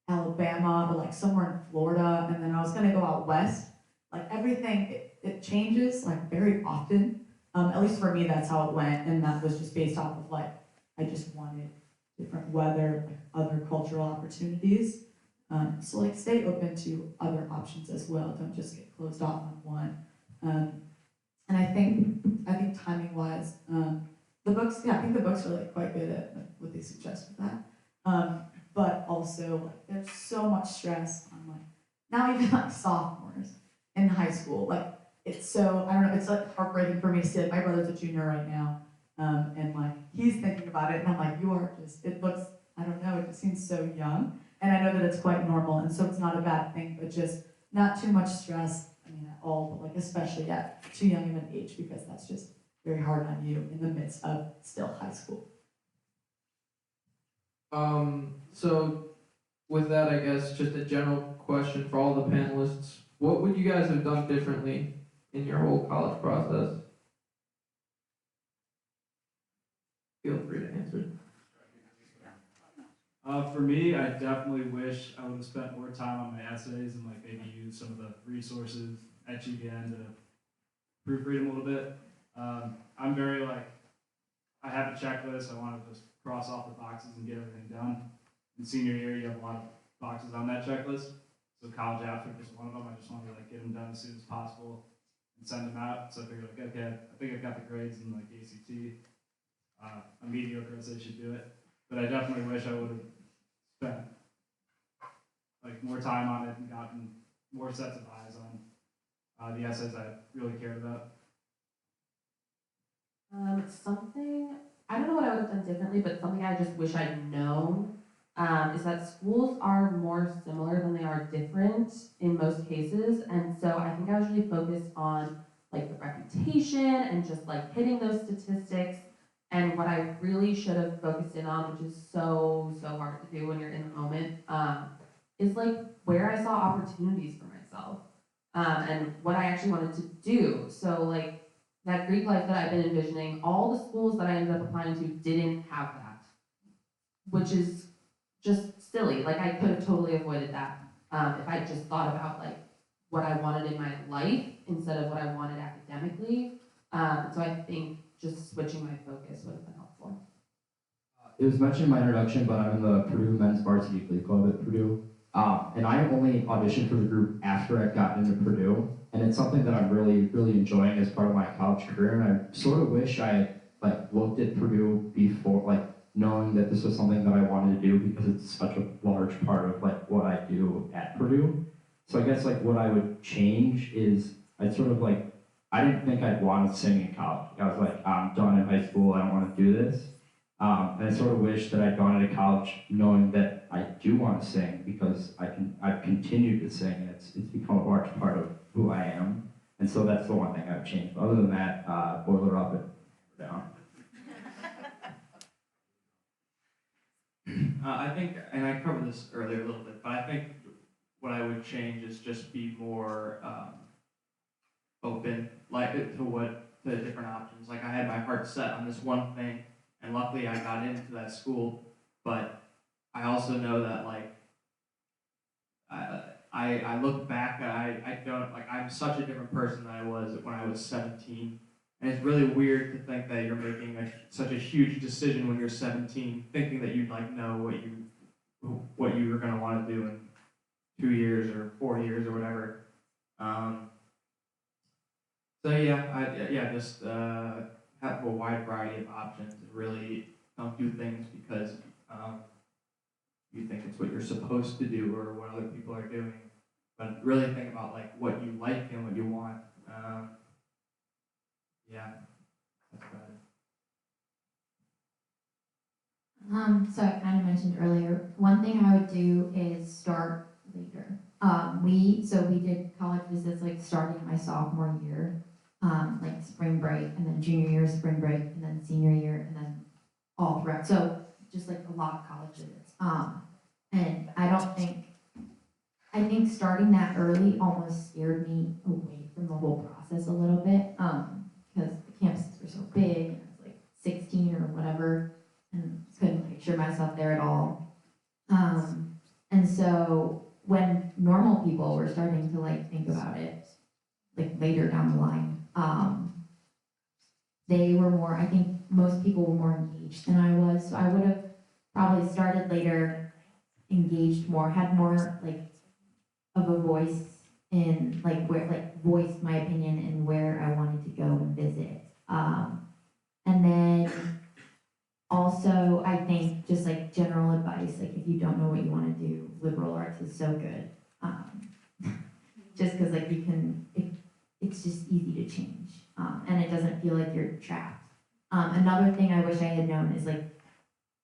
Alabama or like somewhere in Florida, and then I was gonna go out west. Like everything, it changes like very often. At least for me, that's how it went, and that was just based off of like I just wanted different weather, like other cultural opportunities. So like stay open to other options as well. Don't just get closed off on one. And I think timing wise, the books, yeah, I think the books are like quite good at like, what they suggest with that. But also like there's so much stress on like now even like sophomores in high school. Like it's so, I don't know, it's like heartbreaking for me to see like my brother's a junior right now. And like he's thinking about it and I'm like, you are just, it looks, I don't know, it just seems so young. And I know that it's quite normal and so it's not a bad thing, but just not too much stress, I mean at all, but like especially at too young of an age because that's just very hard on you in the midst of still high school. So with that, I guess just a general question for all the panelists. What would you guys have done differently in your whole college process? Feel free to answer. For me, I definitely wish I would have spent more time on my essays and like maybe use some of the resources at GBN to proofread them a little bit. I'm very like, I have a checklist, I want to just cross off the boxes and get everything done. In senior year, you have a lot of boxes on that checklist. So college apps are just one of them. I just wanted to like get them done as soon as possible and send them out. So I figured like, okay, I think I've got the grades in like ACT. A mediocre essay should do it. But I definitely wish I would have spent like more time on it and gotten more sets of eyes on the essays I really cared about. Something, I don't know what I would have done differently, but something I just wish I'd known is that schools are more similar than they are different in most cases. And so I think I was really focused on like the reputation and just like hitting those statistics. And what I really should have focused in on, which is so hard to do when you're in the moment, is like where I saw opportunities for myself and what I actually wanted to do. So like that Greek life that I've been envisioning, all the schools that I ended up applying to didn't have that, which is just silly. Like I could have totally avoided that if I just thought about like what I wanted in my life instead of what I wanted academically. So I think just switching my focus would have been helpful. It was mentioned in my introduction, but I'm in the Purdue Men's Varsity Glee Club at Purdue. And I only auditioned for the group after I'd gotten into Purdue, and it's something that I'm really, really enjoying as part of my college career. And I sort of wish I had looked at Purdue before, knowing that this was something that I wanted to do because it's such a large part of what I do at Purdue. So I guess what I would change is I'd sort of I didn't think I'd want to sing in college. I was I'm done in high school. I don't want to do this. And I sort of wish that I'd gone into college knowing that I do want to sing because I've continued to sing and it's become a large part of who I am. And so that's the one thing I've changed. Other than that, boiler up and down. I think, and I covered this earlier a little bit, but I think what I would change is just be more open, to different options. I had my heart set on this one thing, and luckily I got into that school. But I also know that I look back, I don't I'm such a different person than I was when I was 17. And it's really weird to think that you're making such a huge decision when you're 17, thinking that you'd know what you were going to want to do in 2 years or 4 years or whatever. Just have a wide variety of options and really don't do things because you think it's what you're supposed to do or what other people are doing, but really think about what you like and what you want. That's about it. So I kind of mentioned earlier, one thing I would do is start later. We did college visits starting my sophomore year, spring break, and then junior year, spring break, and then senior year, and then all throughout. So just a lot of college visits. And I think starting that early almost scared me away from the whole process a little bit, because the campuses were so big, and I was 16 or whatever, and couldn't picture myself there at all. And so when normal people were starting to think about it, later down the line, they were more, I think most people were more engaged than I was. So I would have probably started later, engaged more, had more of a voice in voiced my opinion and where I wanted to go and visit. And then also, I think just general advice, if you don't know what you want to do, liberal arts is so good. Just because it's just easy to change, and it doesn't feel like you're trapped. Another thing I wish I had known is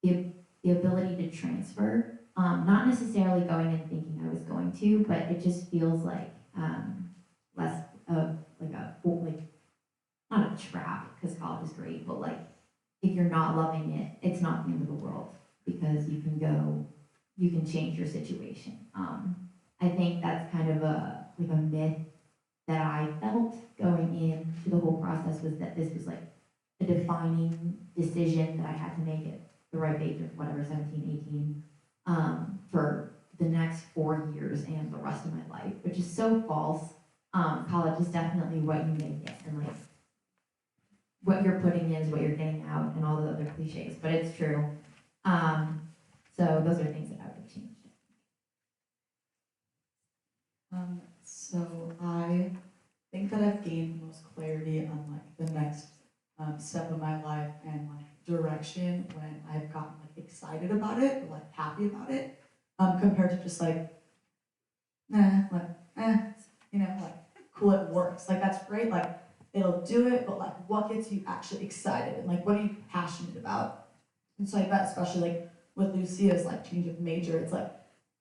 the ability to transfer. Not necessarily going and thinking I was going to, but it just feels less of not a trap, because college is great, but if you're not loving it, it's not the end of the world, because you can change your situation. I think that's kind of a myth that I felt going into the whole process, was that this was a defining decision that I had to make at the right age of 17, 18, for the next 4 years and the rest of my life, which is so false. College is definitely what you make it, and what you're putting in is what you're getting out, and all the other cliches, but it's true. So those are things that I would have changed. So I think that I've gained the most clarity on the next step of my life and direction when I've gotten excited about it or happy about it, compared to just cool, it works. That's great. It'll do it, but what gets you actually excited, and what are you passionate about? And so I bet, especially with Lucia's change of major, it's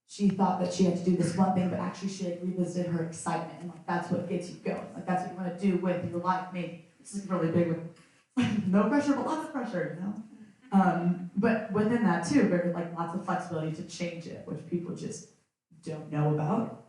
she thought that she had to do this one thing, but actually she revisited her excitement, and that's what gets you going. That's what you want to do with your life. Maybe this is really big with no pressure, but lots of pressure, But within that too, there's lots of flexibility to change it, which people just don't know about.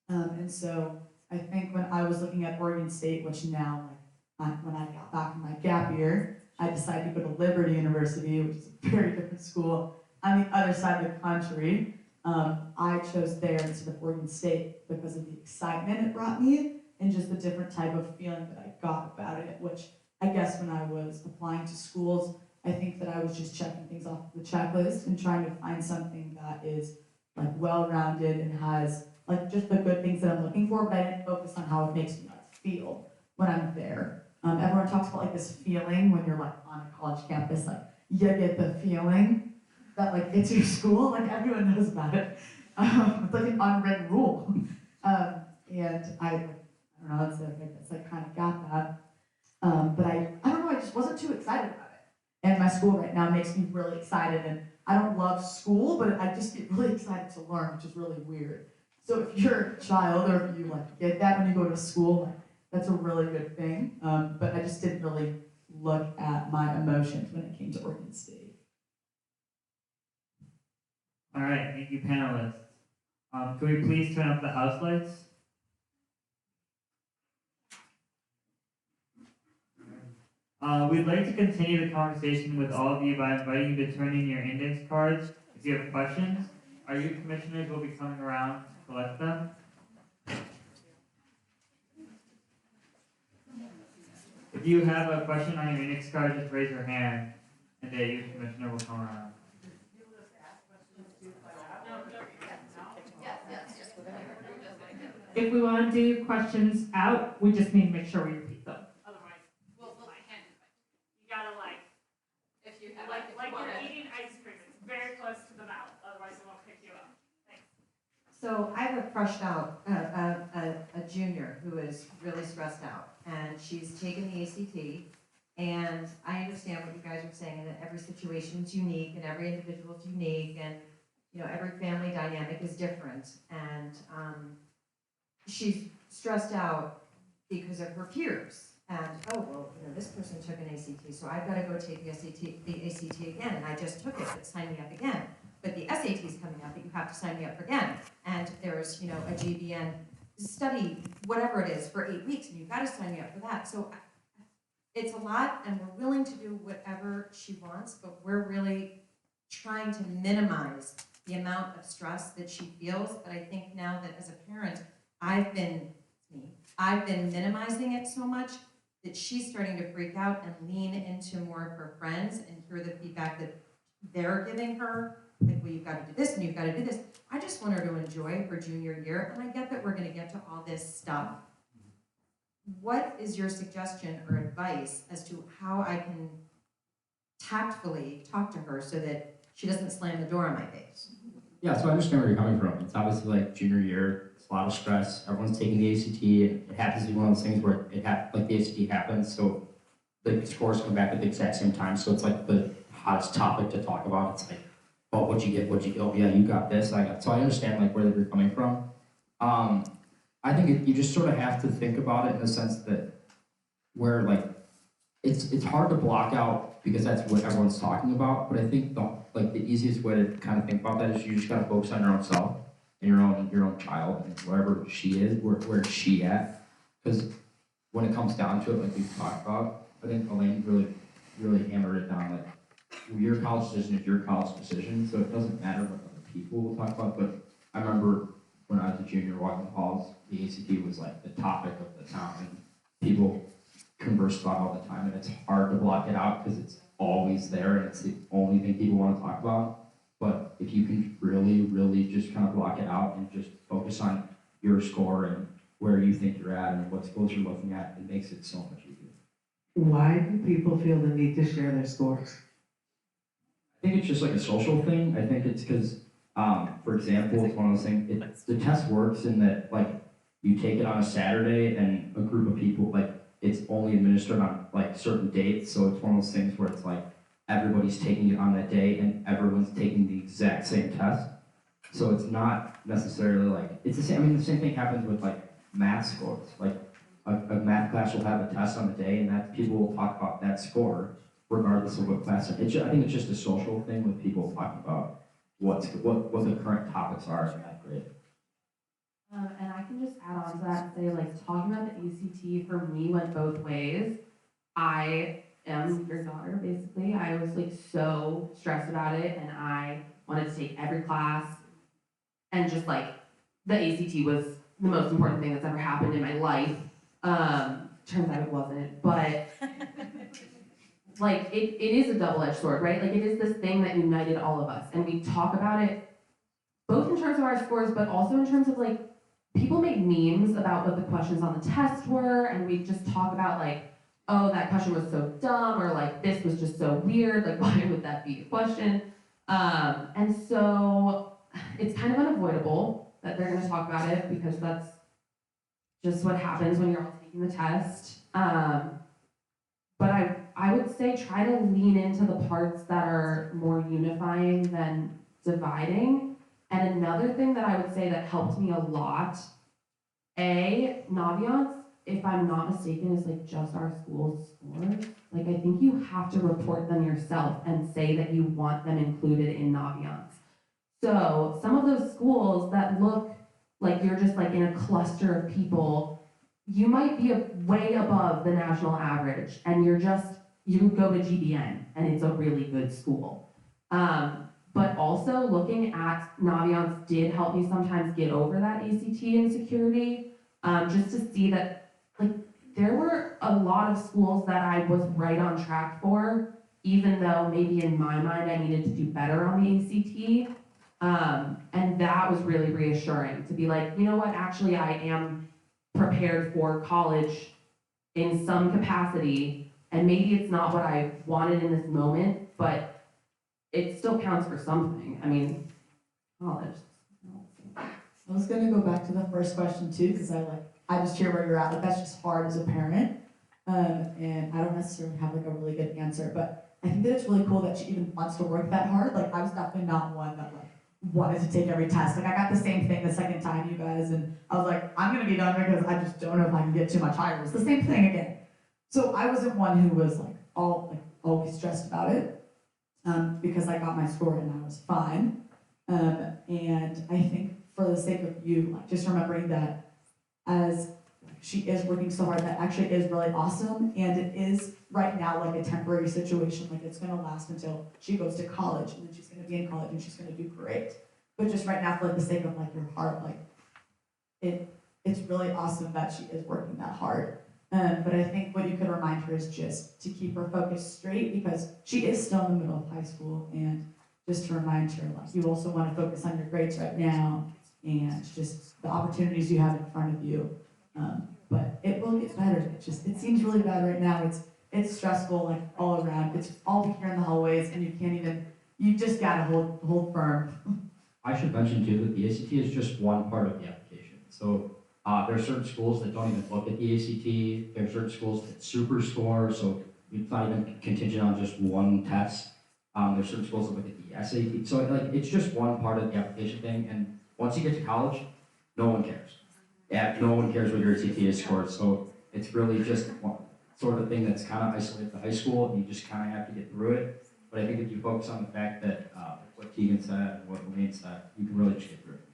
And so I think when I was looking at Oregon State, which now, when I got back from my gap year, I decided to go to Liberty University, which is a very different school on the other side of the country. I chose there instead of Oregon State because of the excitement it brought me and just the different type of feeling that I got about it, which I guess when I was applying to schools, I think that I was just checking things off the checklist and trying to find something that is like well-rounded and has like just the good things that I'm looking for, but I didn't focus on how it makes me like feel when I'm there. Everyone talks about like this feeling when you're like on a college campus, like you get the feeling that like it's your school, like everyone knows about it. It's like an unwritten rule. And I don't know, it's like kind of got that. But I don't know, I just wasn't too excited about it. And my school right now makes me really excited, and I don't love school, but I just get really excited to learn, which is really weird. So if you're a child, or if you like get that when you go to school, like, that's a really good thing. But I just didn't really look at my emotions when it came to Oregon State. All right, thank you, panelists. Can we please turn up the house lights? We'd like to continue the conversation with all of you by inviting you to turn in your index cards if you have questions. Our youth commissioners will be coming around to collect them. If you have a question on your index card, just raise your hand and the youth commissioner will come around. If we want to do questions out, we just need to make sure we repeat them. Otherwise, we'll my hand. You gotta if you have like you're eating ice cream, it's very close to the mouth. Otherwise, it won't pick you up. Thanks. So I have a fresh out, a junior who is really stressed out, and she's taken the ACT, and I understand what you guys are saying, and that every situation is unique, and every individual is unique, and every family dynamic is different, and she's stressed out because of her peers. And, oh, well, this person took an ACT, so I've got to go take the ACT again, and I just took it, but sign me up again. But the SAT is coming up, but you have to sign me up again. And there's, a GBN study, whatever it is, for 8 weeks, and you've got to sign me up for that. So it's a lot, and we're willing to do whatever she wants, but we're really trying to minimize the amount of stress that she feels. But I think now that as a parent, I've been minimizing it so much that she's starting to freak out and lean into more of her friends and hear the feedback that they're giving her. Like, well, you've got to do this and you've got to do this. I just want her to enjoy her junior year, and I get that we're going to get to all this stuff. What is your suggestion or advice as to how I can tactfully talk to her so that she doesn't slam the door in my face? Yeah, so I understand where you're coming from. It's obviously like junior year, it's a lot of stress. Everyone's taking the ACT, and it happens to be one of those things where the ACT happens, so the scores come back at the exact same time. So it's like the hottest topic to talk about. It's like, oh, what'd you get? Oh, yeah, you got this. So I understand like where you're coming from. I think you just sort of have to think about it in the sense that where like it's hard to block out because that's what everyone's talking about. But I think the easiest way to kind of think about that is you just gotta focus on your own self and your own child and wherever she is, where's she at? Because when it comes down to it, like we've talked about, I think Elaine really hammered it down. Like your college decision is your college decision, so it doesn't matter what other people will talk about. But I remember when I was a junior walking the halls, the ACT was like the topic of the town, and people converse about it all the time, and it's hard to block it out because it's always there and it's the only thing people want to talk about. But if you can really just kind of block it out and just focus on your score and where you think you're at and what schools you're looking at, it makes it so much easier. Why do people feel the need to share their scores? I think it's just like a social thing. I think it's because, for example, it's one of those things, the test works in that like you take it on a Saturday and a group of people, like it's only administered on like certain dates. So it's one of those things where it's like everybody's taking it on that day and everyone's taking the exact same test. So it's not necessarily like, it's the same, I mean, the same thing happens with like math scores. Like a math class will have a test on the day and that people will talk about that score regardless of what class. I think it's just a social thing with people talking about what the current topics are in that grade. And I can just add on to that and say, like, talking about the ACT for me went both ways. I am your daughter, basically. I was like so stressed about it, and I wanted to take every class, and just like the ACT was the most important thing that's ever happened in my life. Turns out it wasn't, but like it is a double-edged sword, right? Like it is this thing that united all of us, and we talk about it, both in terms of our scores, but also in terms of like, people make memes about what the questions on the test were, and we just talk about like, oh, that question was so dumb, or like, this was just so weird, like, why would that be a question? And so it's kind of unavoidable that they're gonna talk about it, because that's just what happens when you're all taking the test. But I would say try to lean into the parts that are more unifying than dividing. And another thing that I would say that helped me a lot, Naviance, if I'm not mistaken, is like just our school's scores. Like, I think you have to report them yourself and say that you want them included in Naviance. So some of those schools that look like you're just like in a cluster of people, you might be way above the national average, and you go to GBN and it's a really good school. But also looking at Naviance did help me sometimes get over that ACT insecurity, just to see that like there were a lot of schools that I was right on track for, even though maybe in my mind I needed to do better on the ACT. And that was really reassuring to be like, you know what, actually I am prepared for college in some capacity, and maybe it's not what I wanted in this moment, but it still counts for something. I mean, college. I was gonna go back to the first question too, because I just hear where you're at. Like, that's just hard as a parent, and I don't necessarily have like a really good answer. But I think that it's really cool that she even wants to work that hard. Like, I was definitely not one that like wanted to take every test. Like, I got the same thing the second time, you guys, and I was like, I'm gonna be done because I just don't know if I can get too much higher. It's the same thing again. So I wasn't one who was like always stressed about it, because I got my score and I was fine. And I think for the sake of you, like, just remembering that as she is working so hard, that actually is really awesome, and it is right now like a temporary situation. Like, it's gonna last until she goes to college, and then she's gonna be in college and she's gonna do great. But just right now, for like the sake of like your heart, like it's really awesome that she is working that hard. But I think what you could remind her is just to keep her focus straight, because she is still in the middle of high school, and just to remind her, like, you also want to focus on your grades right now and just the opportunities you have in front of you. But it will get better. It seems really bad right now. It's stressful, like, all around. It's all here in the hallways, and you just gotta hold firm. I should mention too that the ACT is just one part of the application. So there are certain schools that don't even look at the ACT. There are certain schools that super score, so it's not even contingent on just one test. There's certain schools that look at the SAT. So like, it's just one part of the application thing, and once you get to college, no one cares. Yeah, no one cares what your ACT is scored. So it's really just one sort of thing that's kind of isolated to high school, and you just kind of have to get through it. But I think if you focus on the fact that what Keegan said and what Elaine said, you can really just get through it.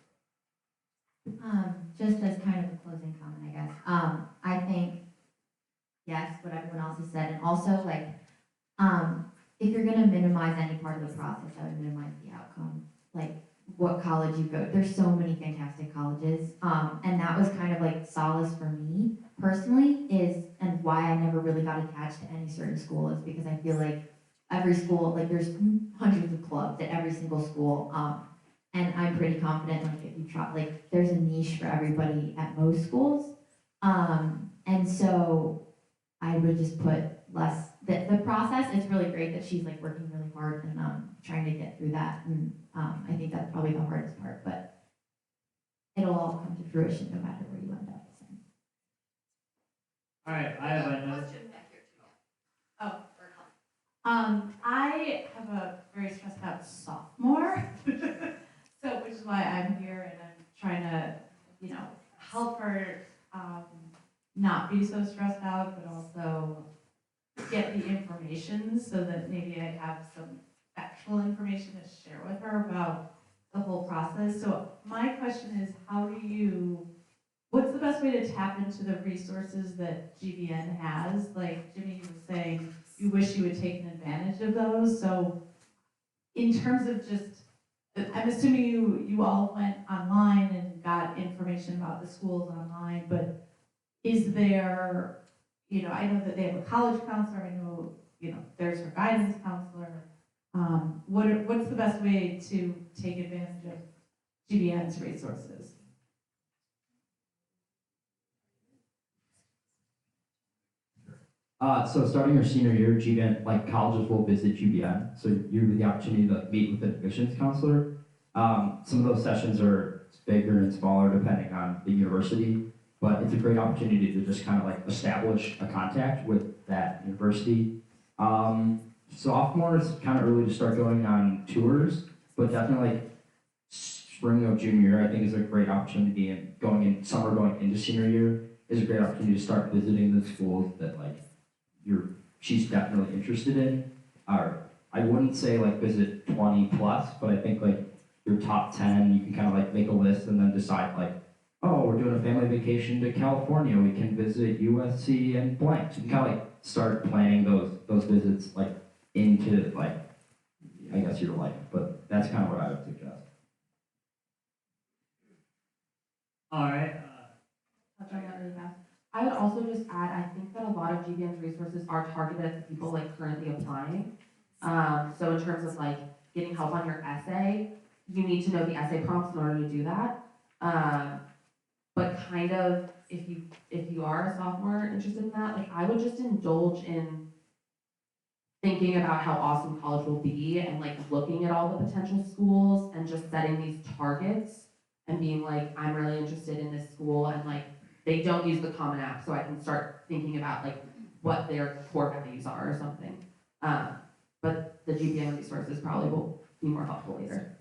Just as kind of a closing comment, I guess. I think, yes, what everyone else has said, and also like, if you're gonna minimize any part of the process, I would minimize the outcome. Like, what college you go. There's so many fantastic colleges, and that was kind of like solace for me personally, and why I never really got attached to any certain school is because I feel like every school, like, there's hundreds of clubs at every single school. And I'm pretty confident, like, if you try, like, there's a niche for everybody at most schools. And so I would just put less, the process, it's really great that she's like working really hard and trying to get through that. And I think that's probably the hardest part, but it'll all come to fruition no matter where you end up. So. All right, I have another. I have a very stressed out sophomore, so which is why I'm here, and I'm trying to, help her not be so stressed out, but also get the information so that maybe I have some factual information to share with her about the whole process. So my question is, what's the best way to tap into the resources that GBN has? Like Jimmy was saying, you wish you had taken advantage of those. So in terms of just, I'm assuming you all went online and got information about the schools online, but is there, I know that they have a college counselor, I know, there's her guidance counselor. What's the best way to take advantage of GBN's resources? So starting your senior year, GBN, like colleges will visit GBN, so you have the opportunity to like, meet with an admissions counselor. Some of those sessions are bigger and smaller depending on the university, but it's a great opportunity to just kind of like establish a contact with that university. Sophomores, kind of early to start going on tours, but definitely like spring of junior year, I think is a great opportunity, and summer going into senior year is a great opportunity to start visiting the schools that like she's definitely interested in. Or I wouldn't say like visit 20 plus, but I think like your top 10, you can kind of like make a list and then decide like, oh, we're doing a family vacation to California, we can visit USC and blank. So you can kind of like start planning those visits like into like, I guess your life, but that's kind of what I would suggest. All right. Touch on that really fast. I would also just add, I think that a lot of GBN's resources are targeted at the people like currently applying. So in terms of like getting help on your essay, you need to know the essay prompts in order to do that. But kind of, if you are a sophomore interested in that, like I would just indulge in thinking about how awesome college will be and like looking at all the potential schools and just setting these targets and being like, I'm really interested in this school, and like they don't use the Common App, so I can start thinking about like what their core values are or something. But the GPN resources probably will be more helpful later.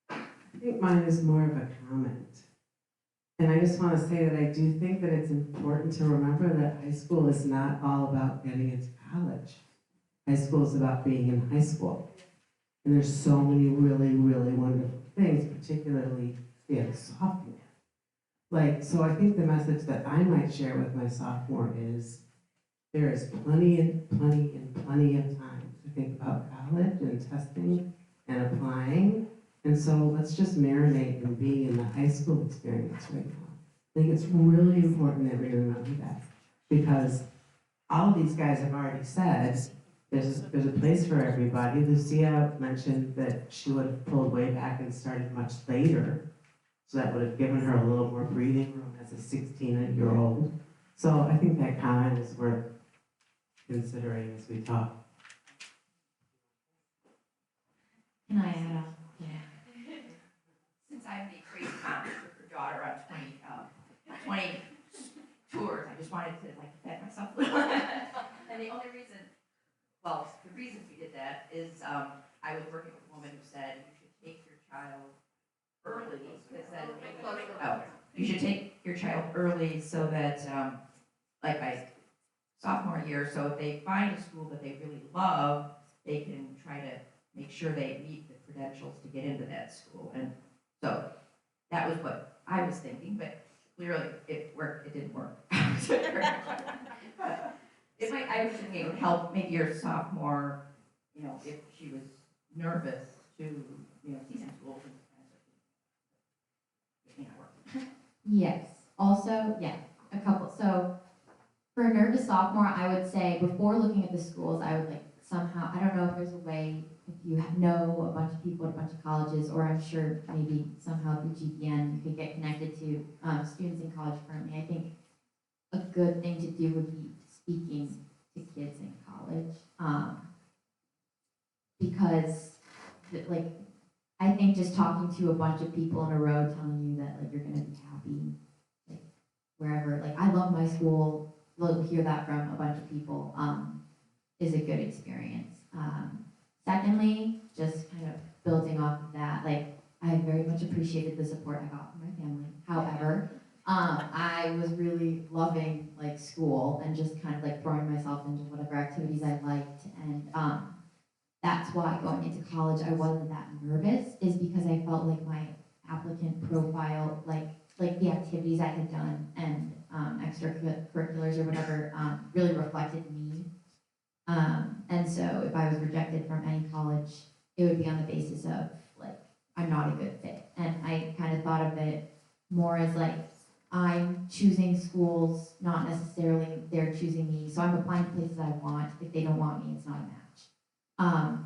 I think mine is more of a comment. And I just want to say that I do think that it's important to remember that high school is not all about getting into college. High school is about being in high school. And there's so many really, really wonderful things, particularly being a sophomore. Like, so I think the message that I might share with my sophomore is there is plenty of time to think about college and testing and applying. And so let's just marinate and be in the high school experience right now. I think it's really important that we remember that, because all of these guys have already said there's a place for everybody. Lucia mentioned that she would have pulled way back and started much later, so that would have given her a little more breathing room as a 16-year-old. So I think that comment is worth considering as we talk. Can I add on? Yeah. Since I'm the crazy mom who took her daughter on 20 tours, I just wanted to like defend myself a little. And the only reason, well, the reason we did that is I was working with a woman who said you should take your child early, because then you should take your child early so that like by sophomore year, so if they find a school that they really love, they can try to make sure they meet the credentials to get into that school. And so that was what I was thinking, but clearly it worked. It didn't work. It might, I was thinking it would help maybe your sophomore, you know, if she was nervous to, you know, see some schools. It may not work. Yes. Also, yeah, a couple. So for a nervous sophomore, I would say before looking at the schools, I would like somehow, I don't know if there's a way, if you know a bunch of people at a bunch of colleges, or I'm sure maybe somehow through GPN you could get connected to students in college currently. I think a good thing to do would be speaking to kids in college, because like I think just talking to a bunch of people in a row telling you that like you're gonna be happy, like wherever, like I love my school, we'll hear that from a bunch of people, is a good experience. Secondly, just kind of building off of that, like I very much appreciated the support I got from my family. However, I was really loving like school and just kind of like throwing myself into whatever activities I liked, and that's why going into college I wasn't that nervous, is because I felt like my applicant profile, like the activities I had done and extracurriculars or whatever, really reflected me. And so if I was rejected from any college, it would be on the basis of like I'm not a good fit. And I kind of thought of it more as like I'm choosing schools, not necessarily they're choosing me. So I'm applying to places I want. If they don't want me, it's not a match. Yeah.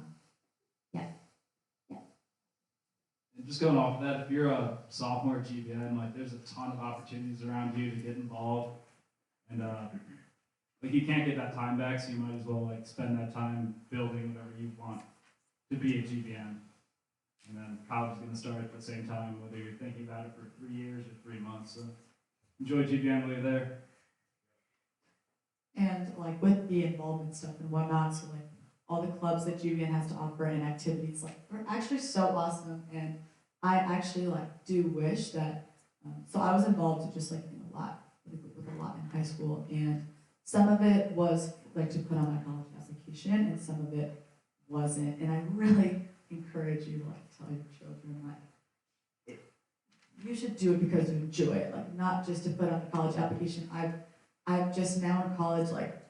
And just going off of that, if you're a sophomore at GBN, like there's a ton of opportunities around you to get involved, and like you can't get that time back, so you might as well like spend that time building whatever you want to be at GBN. And then college is going to start at the same time, whether you're thinking about it for 3 years or 3 months. So enjoy GBN while you're there. And like with the involvement stuff and whatnot, so like all the clubs that GBN has to offer and activities, like they're actually so awesome. And I actually like do wish that, so I was involved just like in a lot, with a lot in high school, and some of it was like to put on my college application, and some of it wasn't. And I really encourage you to like tell your children like you should do it because you enjoy it, like not just to put on a college application. I've just now in college, like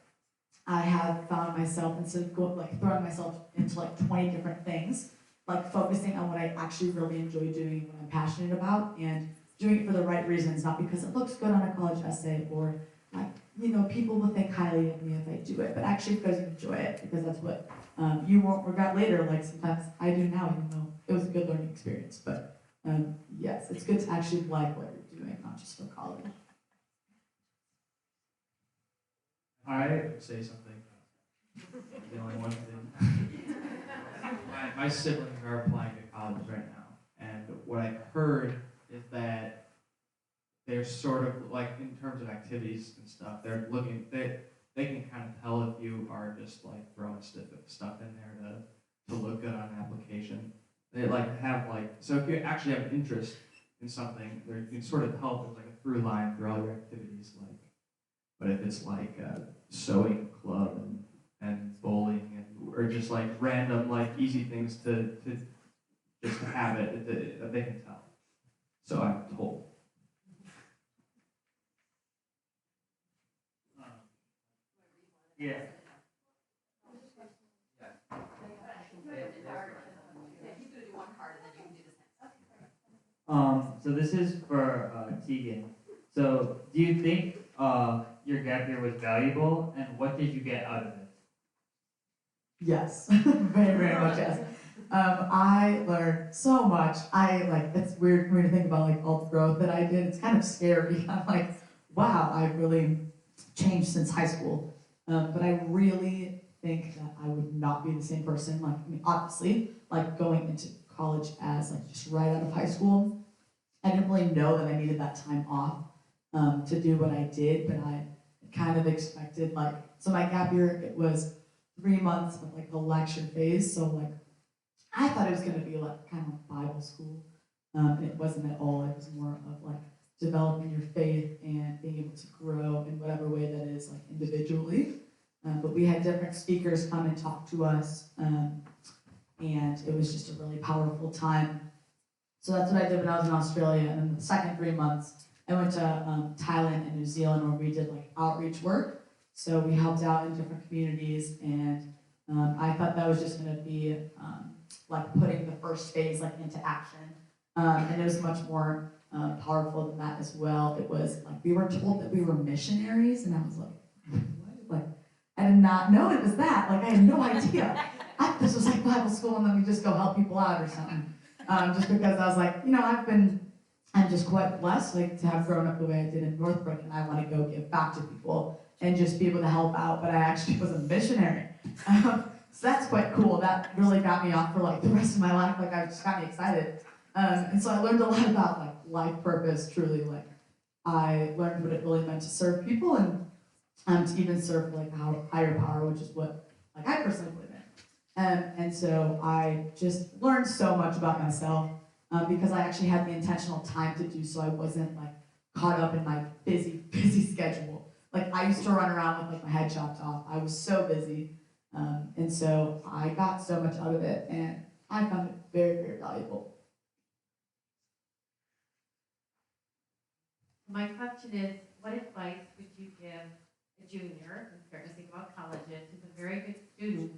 I have found myself instead of throwing myself into like 20 different things, like focusing on what I actually really enjoy doing, what I'm passionate about, and doing it for the right reasons, not because it looks good on a college essay or like, you know, people will think highly of me if I do it, but actually because you enjoy it, because that's what you won't regret later, like sometimes I do now, even though it was a good learning experience. But yes, it's good to actually like what you're doing, not just for college. I say something. The only one thing. My siblings are applying to college right now, and what I've heard is that they're sort of like in terms of activities and stuff. They're looking. They can kind of tell if you are just like throwing stuff in there to look good on an application. They like have like so if you actually have an interest in something, you can sort of tell if there's like a through line through all your activities. Like, but if it's like a sewing club and bowling or just like random like easy things to just to have it, they can tell. So I'm told. Yeah. So this is for Tegan. So do you think your gap year was valuable, and what did you get out of it? Yes, very, very much yes. I learned so much. It's weird for me to think about like all the growth that I did. It's kind of scary. I'm like, wow, I really changed since high school. But I really think that I would not be the same person. Like, I mean, obviously, like going into college as like just right out of high school, I didn't really know that I needed that time off to do what I did, but I kind of expected so my gap year, it was 3 months of like the lecture phase. So like, I thought it was gonna be like kind of Bible school. And it wasn't at all. It was more of like developing your faith and being able to grow in whatever way that is, like individually. But we had different speakers come and talk to us, and it was just a really powerful time. So that's what I did when I was in Australia. And then the second 3 months, I went to Thailand and New Zealand where we did like outreach work. So we helped out in different communities, and I thought that was just going to be like putting the first phase like into action. And it was much more powerful than that as well. It was like we were told that we were missionaries, and I was like, what? Like, I did not know it was that. Like, I had no idea. This was like Bible school, and then we just go help people out or something. Just because I was like, you know, I'm just quite blessed like to have grown up the way I did in Northbrook, and I want to go give back to people and just be able to help out. But I actually was a missionary. So that's quite cool. That really got me off for like the rest of my life. Like, I just got me excited. And so I learned a lot about like life purpose, truly. Like, I learned what it really meant to serve people and to even serve like a higher power, which is what like I personally believe in. And so I just learned so much about myself because I actually had the intentional time to do so. I wasn't like caught up in my busy schedule. Like, I used to run around with like my head chopped off. I was so busy. And so I got so much out of it, and I found it very, very valuable. My question is, what advice would you give a junior who's starting to think about colleges, who's a very good student,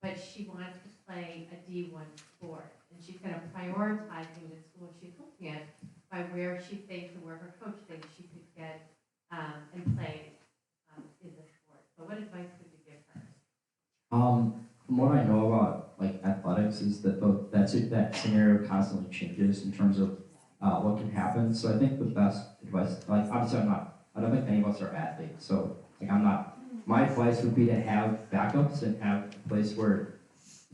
but she wants to play a D1 sport, and she's kind of prioritizing the school she's looking at by where she thinks and where her coach thinks she could get and play in the sport. So what advice would you give her? from what I know about like athletics is that that scenario constantly changes in terms of what can happen. So I think the best advice, like obviously I don't think any of us are athletes. So like I'm not, my advice would be to have backups and have a place where,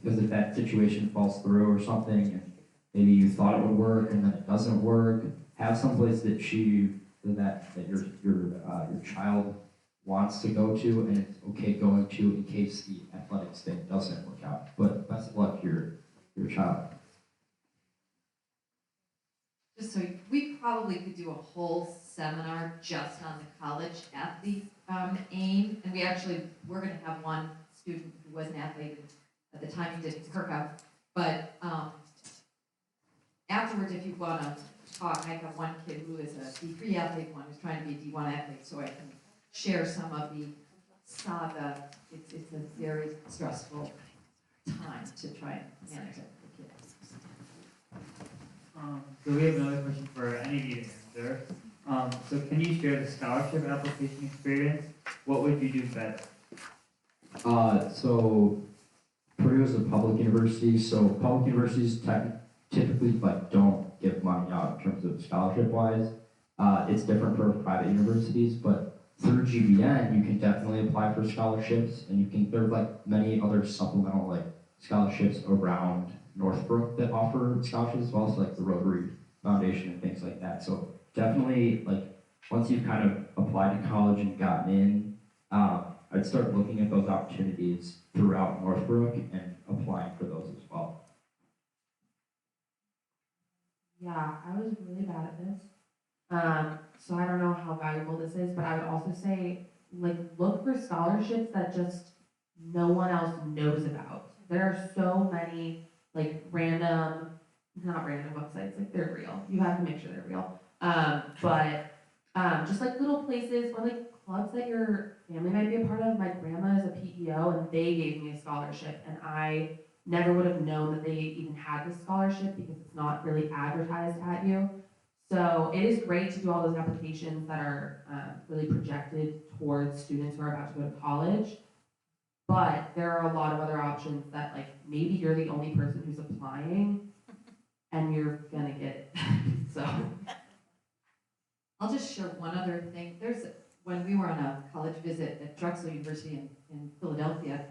because if that situation falls through or something, and maybe you thought it would work and then it doesn't work, have some place that your child wants to go to and it's okay going to in case the athletics thing doesn't work out. But best of luck to your child. Just so we probably could do a whole seminar just on the college athlete aim, and we're going to have one student who was an athlete, and at the time he didn't work out, but afterwards, if you want to talk, I have one kid who is a D3 athlete, one who's trying to be a D1 athlete, so I can share some of the saga. It's a very stressful time to try and manage it for kids. So we have another question for any of you to answer. So can you share the scholarship application experience? What would you do better? So Purdue is a public university, so public universities typically like don't give money out in terms of scholarship wise. It's different for private universities, but through GBN you can definitely apply for scholarships, and there's like many other supplemental like scholarships around Northbrook that offer scholarships as well, so like the Rotary Foundation and things like that. So definitely, like once you've kind of applied to college and gotten in, I'd start looking at those opportunities throughout Northbrook and applying for those as well. Yeah, I was really bad at this. So I don't know how valuable this is, but I would also say, like, look for scholarships that just no one else knows about. There are so many, like, not random websites, like, they're real. You have to make sure they're real. But just like little places or like clubs that your family might be a part of. My grandma is a PEO and they gave me a scholarship, and I never would have known that they even had this scholarship because it's not really advertised at you. So it is great to do all those applications that are really projected towards students who are about to go to college. But there are a lot of other options that, like, maybe you're the only person who's applying and you're gonna get it. So I'll just share one other thing. When we were on a college visit at Drexel University in Philadelphia,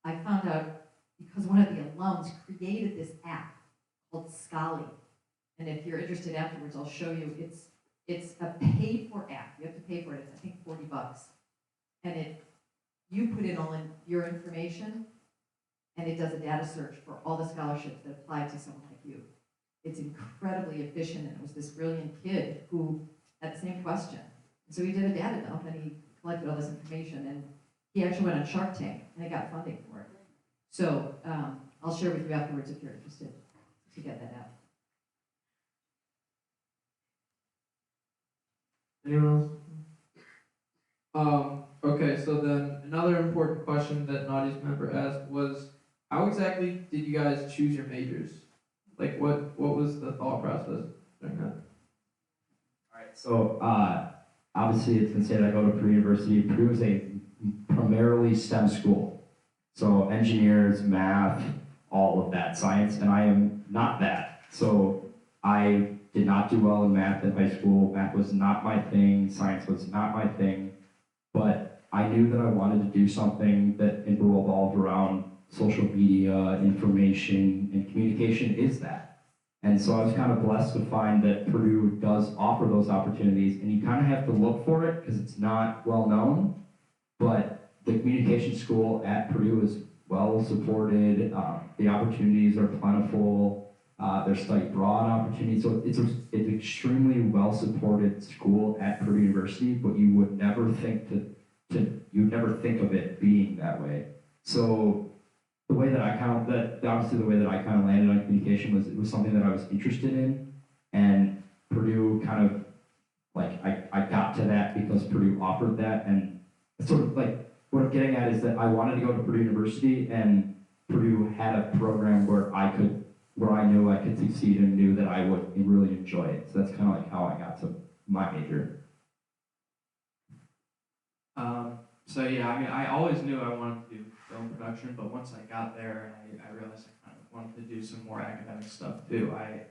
I found out because one of the alums created this app called Scholly. And if you're interested afterwards, I'll show you. It's a paid-for app. You have to pay for it. It's, I think, $40. And you put in all your information, and it does a data search for all the scholarships that apply to someone like you. It's incredibly efficient, and it was this brilliant kid who had the same question. And so he did a data dump, and he collected all this information, and he actually went on Shark Tank, and he got funding for it. So I'll share with you afterwards if you're interested to get that out. Anyone else? Okay, so then another important question that Naughty's member asked was, how exactly did you guys choose your majors? Like, what was the thought process during that? Alright, so obviously it's been said I go to Purdue University. Purdue is a primarily STEM school. So engineers, math, all of that, science, and I am not that. So I did not do well in math in high school. Math was not my thing, science was not my thing, but I knew that I wanted to do something that revolved around social media, information, and communication is that. And so I was kind of blessed to find that Purdue does offer those opportunities, and you kind of have to look for it because it's not well known, but the communication school at Purdue is well supported, the opportunities are plentiful, there's study abroad opportunities, so it's an extremely well supported school at Purdue University, but you would never think you'd never think of it being that way. So the way that I kind of, obviously the way that I kind of landed on communication was, it was something that I was interested in, and Purdue kind of, like, I got to that because Purdue offered that, and it's sort of like, what I'm getting at is that I wanted to go to Purdue University, and Purdue had a program where I knew I could succeed and knew that I would really enjoy it. So that's kind of like how I got to my major. So yeah, I mean, I always knew I wanted to do film production, but once I got there, I realized I kind of wanted to do some more academic stuff too. I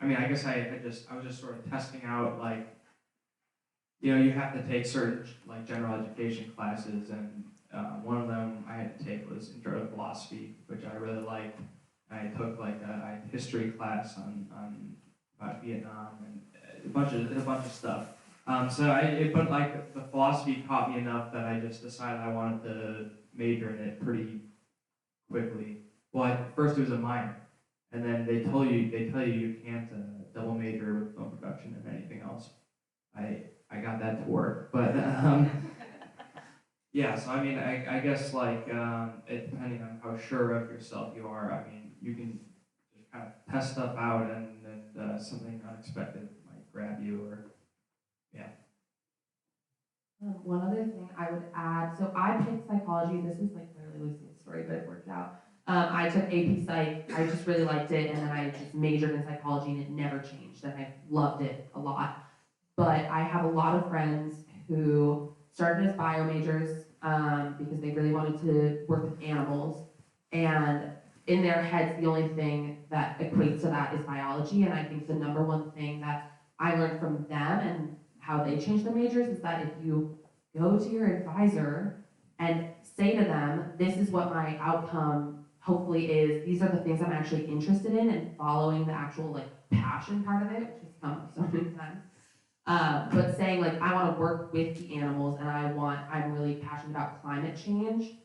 mean, I guess I was just sort of testing out, like, you know, you have to take certain like general education classes, and one of them I had to take was Intro to Philosophy, which I really liked. I took like a history class on about Vietnam and a bunch of stuff. But like the philosophy taught me enough that I just decided I wanted to major in it pretty quickly. Well, at first it was a minor, and then they tell you you can't double major with film production and anything else. I got that to work, but yeah. So I mean, I guess like depending on how sure of yourself you are, I mean, you can just kind of test stuff out, and something unexpected might grab you, or yeah. One other thing I would add, so I picked psychology. This is like literally losing the story, but it worked out. I took AP Psych. I just really liked it, and then I just majored in psychology, and it never changed, and I loved it a lot. But I have a lot of friends who started as bio majors because they really wanted to work with animals, and in their heads, the only thing that equates to that is biology. And I think the number one thing that I learned from them and how they changed their majors is that if you go to your advisor and say to them, this is what my outcome hopefully is, these are the things I'm actually interested in, and following the actual like passion part of it, which has come up so many times. But saying like, I want to work with the animals, and I'm really passionate about climate change.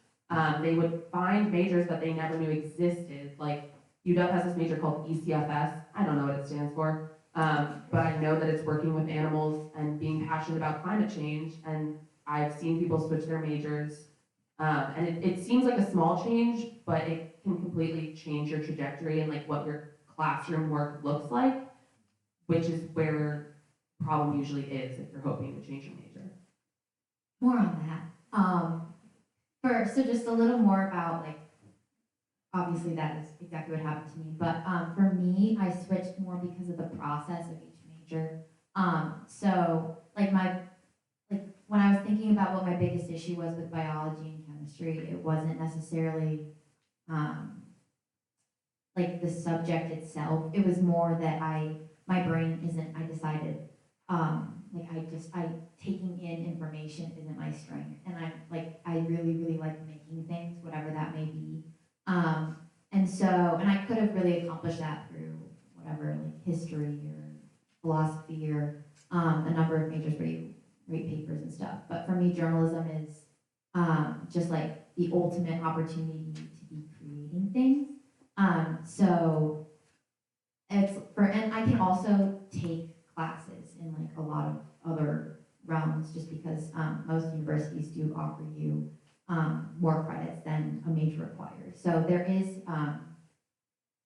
They would find majors that they never knew existed. Like UW has this major called ECFS. I don't know what it stands for, but I know that it's working with animals and being passionate about climate change. And I've seen people switch their majors, and it seems like a small change, but it can completely change your trajectory and like what your classroom work looks like, which is where problem usually is if you're hoping to change your major. More on that. So just a little more about like, obviously that is exactly what happened to me, but for me, I switched more because of the process of each major. So like when I was thinking about what my biggest issue was with biology and chemistry, it wasn't necessarily like the subject itself. It was more that my brain isn't, I decided, taking in information isn't my strength. And I really, really like making things, whatever that may be. And I could have really accomplished that through whatever, like history or philosophy or a number of majors where you write papers and stuff. But for me, journalism is just like the ultimate opportunity to be creating things. And I can also take classes in like a lot of other realms just because most universities do offer you more credits than a major requires. So there is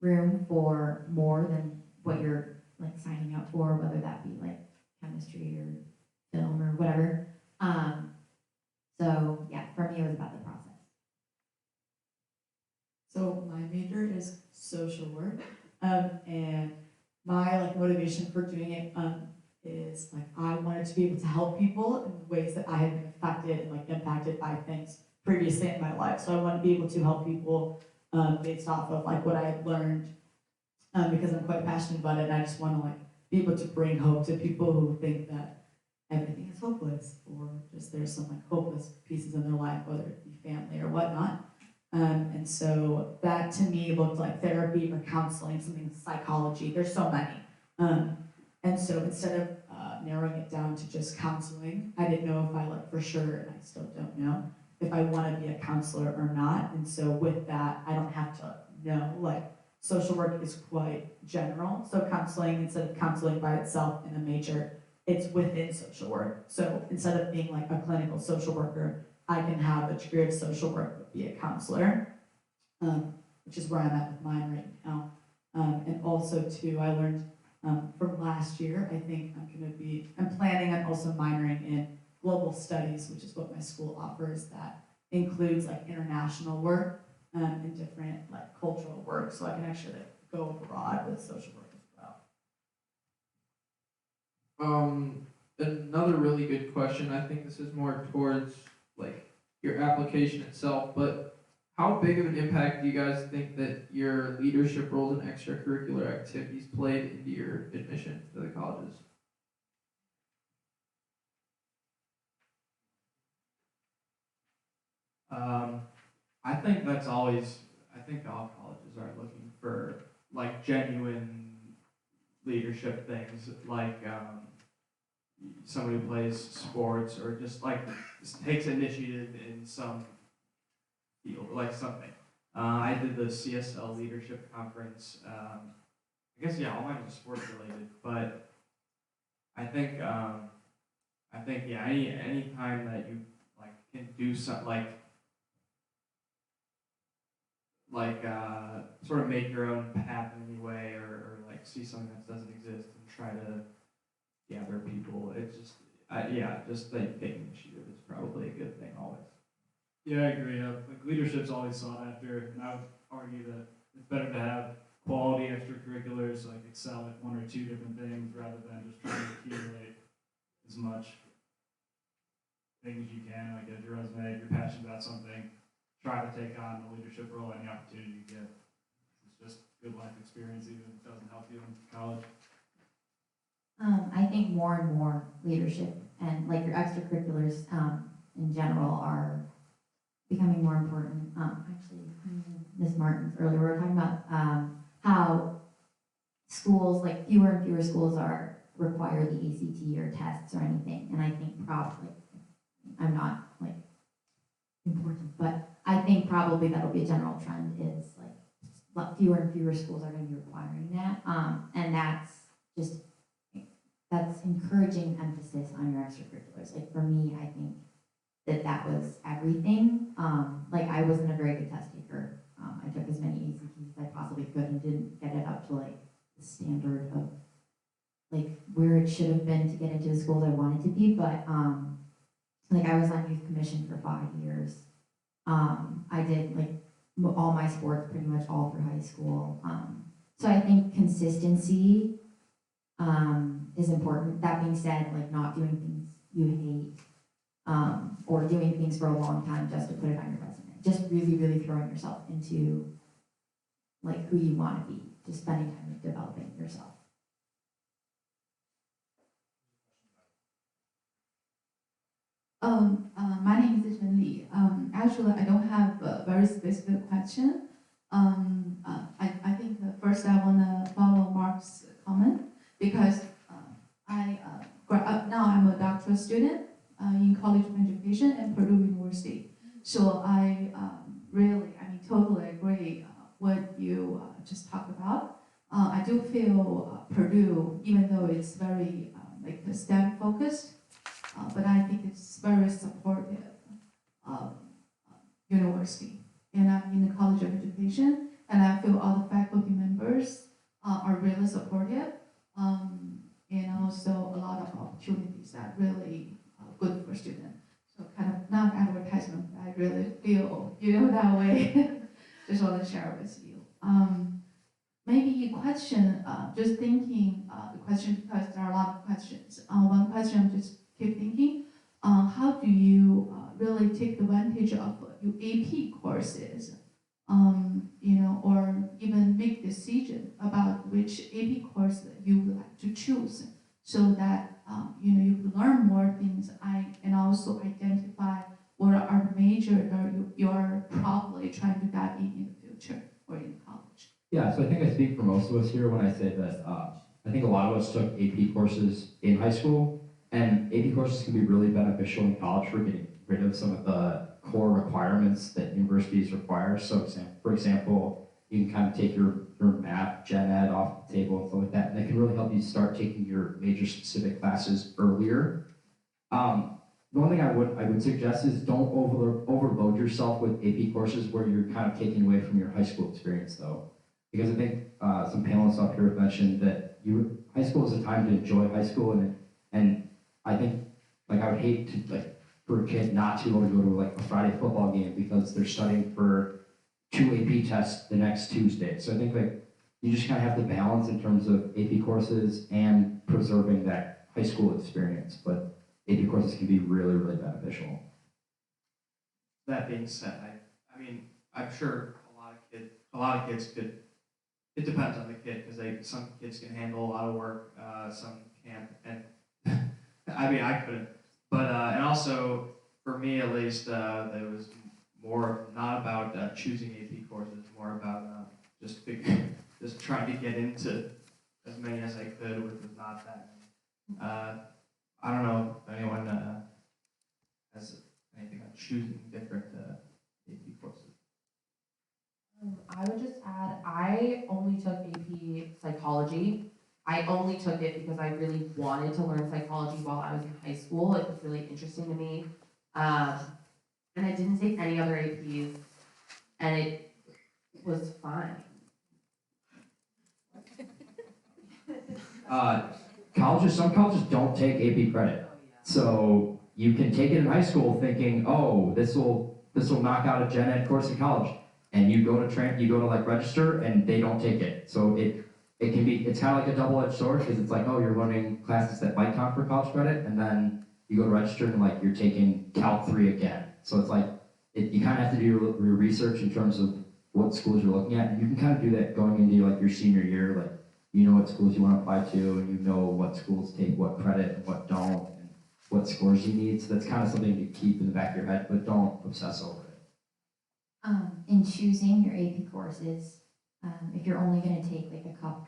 room for more than what you're like signing up for, whether that be like chemistry or film or whatever. So yeah, for me it was about the process. So my major is social work, and my like motivation for doing it is like I wanted to be able to help people in ways that I had been affected and like impacted by things previously in my life. So I want to be able to help people based off of like what I had learned because I'm quite passionate about it. And I just want to like be able to bring hope to people who think that everything is hopeless or just there's some like hopeless pieces in their life, whether it be family or whatnot. And so that to me looked like therapy or counseling, something psychology. There's so many. And so instead of narrowing it down to just counseling, I didn't know if I like for sure, and I still don't know, if I want to be a counselor or not. And so with that, I don't have to know, like social work is quite general. So counseling, instead of counseling by itself in a major, it's within social work. So instead of being like a clinical social worker, I can have a degree of social work but be a counselor, which is where I'm at with mine right now. And also too, I learned from last year, I think I'm planning on also minoring in global studies, which is what my school offers, that includes like international work and different like cultural work, so I can actually like, go abroad with social work as well. Another really good question, I think this is more towards like your application itself, but how big of an impact do you guys think that your leadership roles and extracurricular activities played into your admission to the colleges? I think that's always, I think all colleges are looking for like genuine leadership things, like somebody who plays sports or just like just takes initiative in some field, like something. I did the CSL leadership conference. I guess yeah, all mine was sports related, but I think yeah, any time that you like can do something sort of make your own path in any way, or like see something that doesn't exist and try to gather people. It's just just like taking initiative is probably a good thing always. Yeah, I agree. Like leadership's always sought after, and I would argue that it's better to have quality extracurriculars, like excel at one or two different things, rather than just trying to accumulate as much things as you can. Like as your resume, if you're passionate about something, try to take on a leadership role any opportunity you get. It's just good life experience, even if it doesn't help you in college. I think more and more leadership and like your extracurriculars in general are becoming more important. Actually, Ms. Martins earlier, we were talking about how schools, like fewer and fewer schools require the ACT or tests or anything. And I think probably, I'm not like important, but I think probably that'll be a general trend is like fewer and fewer schools are going to be requiring that. And that's encouraging emphasis on your extracurriculars. Like for me, I think that was everything. Like I wasn't a very good test taker. I took as many ACTs as I possibly could and didn't get it up to like the standard of like where it should have been to get into the schools I wanted to be. But like I was on youth commission for 5 years. I did like all my sports pretty much all through high school. So I think consistency is important. That being said, like not doing things you hate or doing things for a long time just to put it on your resume. Just really, really throwing yourself into like who you want to be. Just spending time developing yourself. My name is Chen Li. Actually, I don't have a very specific question. I think first I want to follow Mark's comment because now I'm a doctoral student in College of Education at Purdue University. So I totally agree what you just talked about. I do feel Purdue, even though it's very like STEM focused, but I think it's very supportive university. And I'm in the College of Education, and I feel all the faculty members are really supportive, and also a lot of opportunities that really good for students. So kind of not advertisement, but I really feel that way. Just want to share with you. Maybe a question, just thinking the question because there are a lot of questions. One question I'm just keep thinking, how do you really take advantage of your AP courses, or even make decision about which AP course that you would like to choose so that you can learn more things and also identify what are the major that you're probably trying to dive in the future or in college. Yeah, so I think I speak for most of us here when I say that I think a lot of us took AP courses in high school, and AP courses can be really beneficial in college for getting rid of some of the core requirements that universities require. So for example, you can kind of take your math, gen ed off the table and stuff like that, and it can really help you start taking your major specific classes earlier. The one thing I would suggest is don't overload yourself with AP courses where you're kind of taking away from your high school experience though. Because I think some panelists up here have mentioned that high school is a time to enjoy high school, and I think like I would hate to for a kid not to go to like a Friday football game because they're studying for 2 AP tests the next Tuesday. So I think like you just kind of have to balance in terms of AP courses and preserving that high school experience. But AP courses can be really, really beneficial. that being said, I mean, I'm sure a lot of kids could. It depends on the kid because some kids can handle a lot of work, some can't, and I mean I couldn't. But and also for me at least, there was more not about choosing AP courses, more about just trying to get into as many as I could with not that many. I don't know if anyone has anything on choosing different AP courses. I would just add, I only took AP psychology. I only took it because I really wanted to learn psychology while I was in high school. It was really interesting to me. And I didn't take any other APs, and it was fine. Some colleges don't take AP credit. So you can take it in high school thinking, oh, this will knock out a gen ed course in college. And you go to like register and they don't take it. So it's kind of like a double-edged sword because it's like, oh, you're learning classes that might count for college credit, and then you go to register and like you're taking Calc 3 again. So it's like, you kind of have to do your research in terms of what schools you're looking at. And you can kind of do that going into like your senior year, like you know what schools you want to apply to, and you know what schools take what credit and what don't, and what scores you need. So that's kind of something to keep in the back of your head, but don't obsess over it. In choosing your AP courses, if you're only going to take like a couple,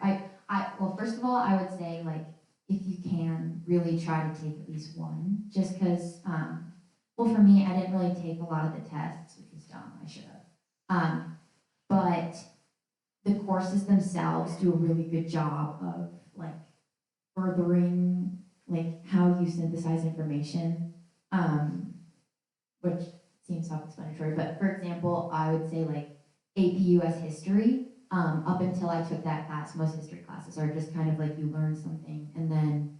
well, first of all, I would say like if you can really try to take at least one, just because, well, for me, I didn't really take a lot of the tests, which was dumb. I should have. But the courses themselves do a really good job of like furthering like how you synthesize information, which seems self-explanatory, but for example, I would say like AP US history, up until I took that class, most history classes are just kind of like you learn something and then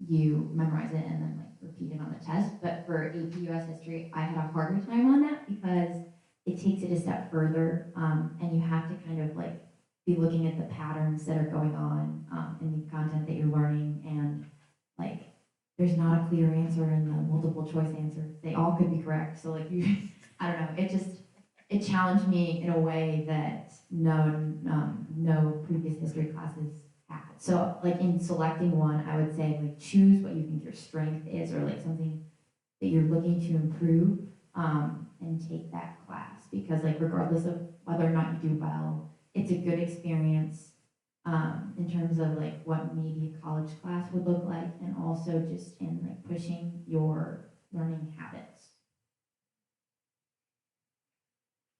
you memorize it and then like repeat it on the test. But for AP US history, I had a harder time on that because it takes it a step further, and you have to kind of like be looking at the patterns that are going on in the content that you're learning, and like there's not a clear answer in the multiple choice answer. They all could be correct. So like I don't know, it challenged me in a way that no previous history classes had. So like in selecting one, I would say like choose what you think your strength is, or like something that you're looking to improve, and take that class, because like regardless of whether or not you do well, it's a good experience. In terms of like what maybe a college class would look like, and also just in like pushing your learning habits.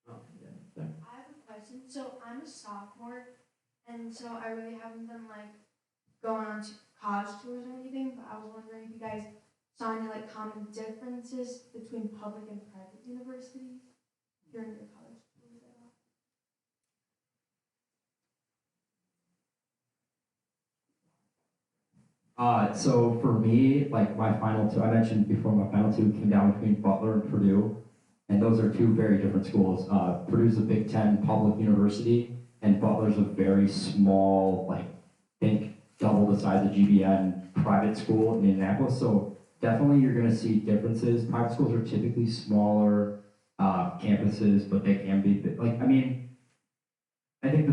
I have a question. So I'm a sophomore, and so I really haven't been like going on to college tours or anything, but I was wondering if you guys saw any like common differences between public and private universities during your college tours at all. So for me, like my final two, I mentioned before, my final two came down between Butler and Purdue, and those are two very different schools. Purdue's a Big Ten public university, and Butler's a very small, like, think double the size of GBN private school in Indianapolis. So definitely you're gonna see differences. Private schools are typically smaller campuses, but they can be, like, I mean, I think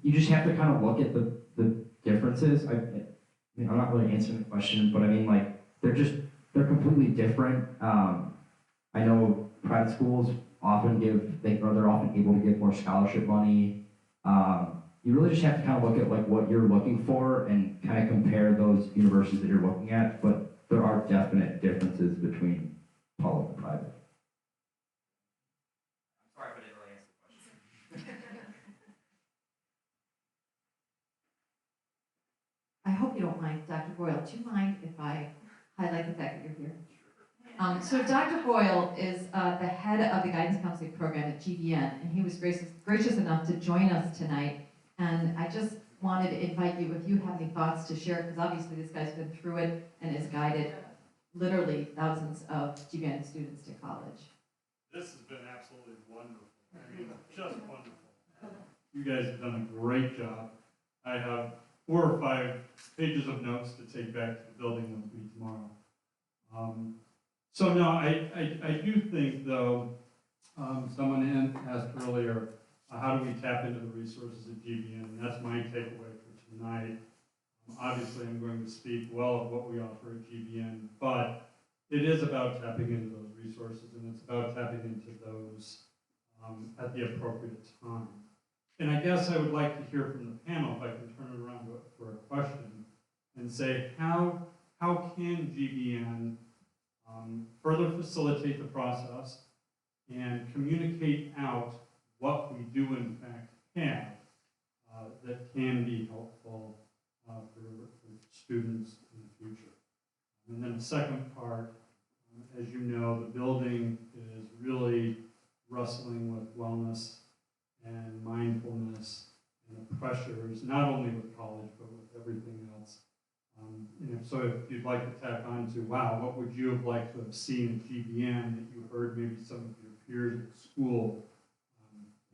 you just have to kind of look at the differences. I mean, I'm not really answering the question, but I mean, like, they're completely different. I know private schools often they're often able to give more scholarship money. You really just have to kind of look at like what you're looking for and kind of compare those universities that you're looking at, but there are definite differences between public and private. I'm sorry if I didn't really answer the question. I hope you don't mind, Dr. Boyle. Do you mind if I highlight the fact that you're here? So Dr. Boyle is the head of the Guidance Counseling Program at GBN, and he was gracious enough to join us tonight. And I just wanted to invite you, if you have any thoughts to share, because obviously this guy's been through it and has guided literally thousands of GBN students to college. This has been absolutely wonderful. I mean, just wonderful. You guys have done a great job. I have 4 or 5 pages of notes to take back to the building with me tomorrow. So no, I do think though, someone asked earlier, how do we tap into the resources of GBN? And that's my takeaway for tonight. Obviously, I'm going to speak well of what we offer at GBN, but it is about tapping into those resources, and it's about tapping into those at the appropriate time. And I guess I would like to hear from the panel, if I can turn it around for a question, and say how can GBN further facilitate the process and communicate out what we do in fact have that can be helpful for students in the future. And then the second part, as you know, the building is really wrestling with wellness and mindfulness and the pressures, not only with college, but with everything else. And if so, if you'd like to tap on to, wow, what would you have liked to have seen at GBN that you heard maybe some of your peers at school,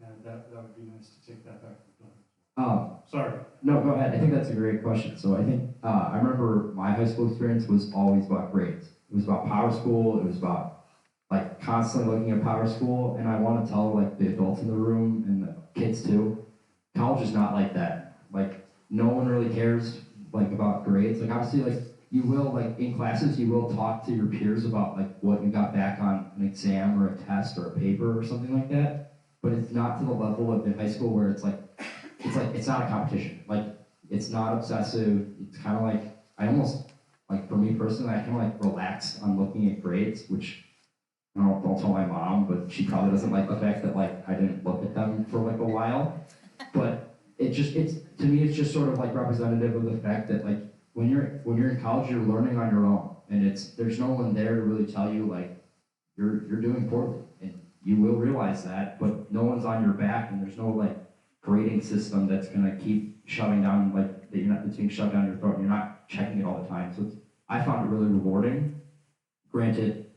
that would be nice to take that back to the Sorry. No, go ahead. I think that's a great question. So I think, I remember my high school experience was always about grades. It was about power school. It was about like constantly looking at power school. And I want to tell like the adults in the room and the kids too, college is not like that. Like no one really cares like about grades. Like obviously like you will like in classes, you will talk to your peers about like what you got back on an exam or a test or a paper or something like that. But it's not to the level of in high school where it's not a competition. Like it's not obsessive. It's kind of like I almost like for me personally, I kind of like relax on looking at grades, which don't tell my mom, but she probably doesn't like the fact that like I didn't look at them for like a while. But it's to me it's just sort of like representative of the fact that like when you're in college, you're learning on your own, and there's no one there to really tell you like you're doing poorly, and you will realize that, but no one's on your back, and there's no like grading system that's gonna keep shoving down like it's being shoved down your throat, and you're not checking it all the time. So I found it really rewarding. Granted,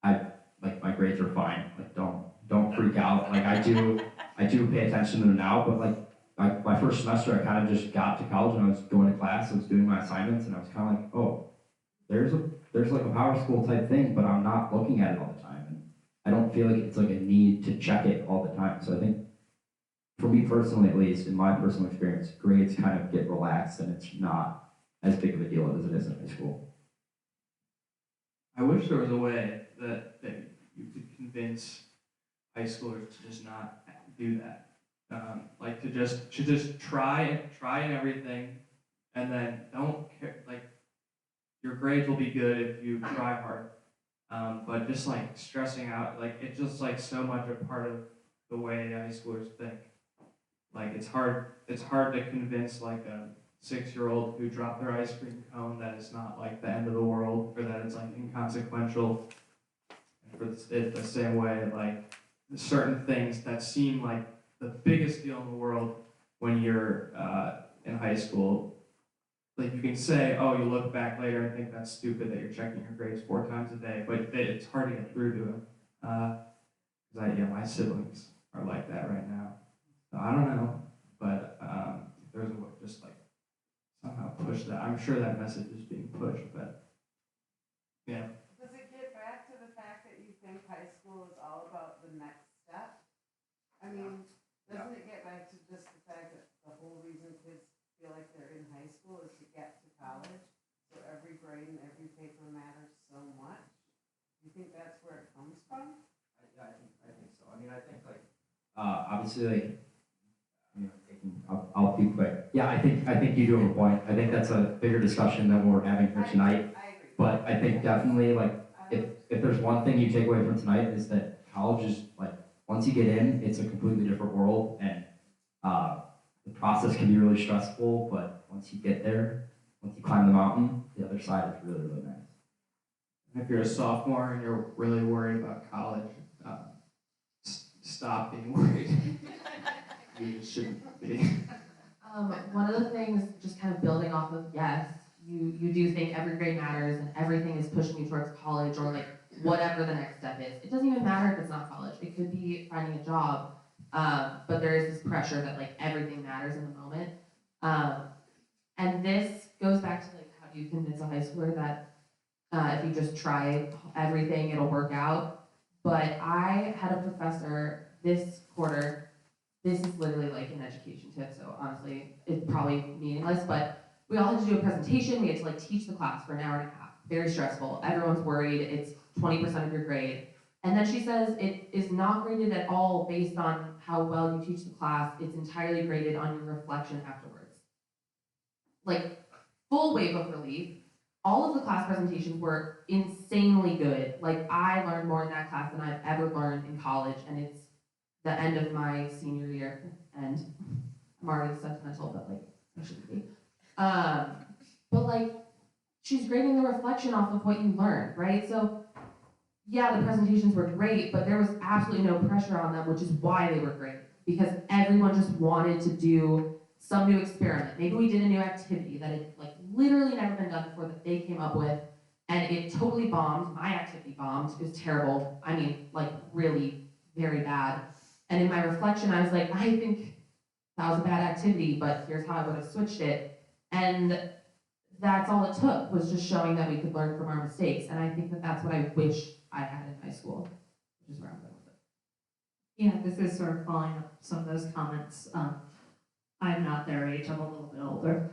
my grades are fine. Like don't freak out. Like I do pay attention to them now, but like my first semester, I kind of just got to college and I was going to class, I was doing my assignments, and I was kind of like, oh, there's like a power school type thing, but I'm not looking at it all the time, and I don't feel like it's like a need to check it all the time. So I think, for me personally at least, in my personal experience, grades kind of get relaxed, and it's not as big of a deal as it is in high school. I wish there was a way that you could convince high schoolers to just not do that. Like to just try everything, and then don't care. Like your grades will be good if you try hard, but just like stressing out, like it's just like so much a part of the way high schoolers think. Like it's hard to convince like a 6-year-old who dropped their ice cream cone that it's not like the end of the world, or that it's like inconsequential. And for it the same way, like certain things that seem like the biggest deal in the world when you're in high school, like you can say, oh, you look back later and think that's stupid that you're checking your grades 4 times a day, but it's hard to get through to them. Because my siblings are like that right now. So I don't know, but if there's a way, just like somehow push that. I'm sure that message is being pushed, but yeah. Does it get back to the fact that you think high school is all about the next step? I mean, doesn't it get back to just the fact that the whole reason kids feel like they're in high school is to get to college? So every grade and every paper matters so much? You think that's where it comes from? Yeah, I think so. I mean, I think like obviously like I'll be quick. Yeah, I think you do have a point. I think that's a bigger discussion than what we're having here tonight. But I think definitely like if there's one thing you take away from tonight is that college is like once you get in, it's a completely different world, and the process can be really stressful. But once you get there, once you climb the mountain, the other side is really really nice. And if you're a sophomore and you're really worried about college, stop being worried. You shouldn't be. One of the things, just kind of building off of, yes, you do think every grade matters and everything is pushing you towards college or like whatever the next step is. It doesn't even matter if it's not college. It could be finding a job, but there is this pressure that like everything matters in the moment. And this goes back to like how do you convince a high schooler that If you just try everything, it'll work out. But I had a professor this quarter. This is literally like an education tip, so honestly, it's probably meaningless, but we all had to do a presentation. We had to like teach the class for an hour and a half. Very stressful. Everyone's worried. It's 20% of your grade. And then she says it is not graded at all based on how well you teach the class. It's entirely graded on your reflection afterwards. Like, full wave of relief. All of the class presentations were insanely good. Like, I learned more in that class than I've ever learned in college, and it's the end of my senior year, and I'm already sentimental, but like, I shouldn't be. But like, she's grading the reflection off of what you learned, right? So, yeah, the presentations were great, but there was absolutely no pressure on them, which is why they were great, because everyone just wanted to do some new experiment. Maybe we did a new activity that had like literally never been done before that they came up with, and it totally bombed. My activity bombed. It was terrible. I mean, like really very bad. And in my reflection, I was like, I think that was a bad activity, but here's how I would have switched it. And that's all it took, was just showing that we could learn from our mistakes. And I think that that's what I wish I had in high school, which is where I'm going with it. Yeah, this is sort of following up some of those comments. I'm not their age, I'm a little bit older.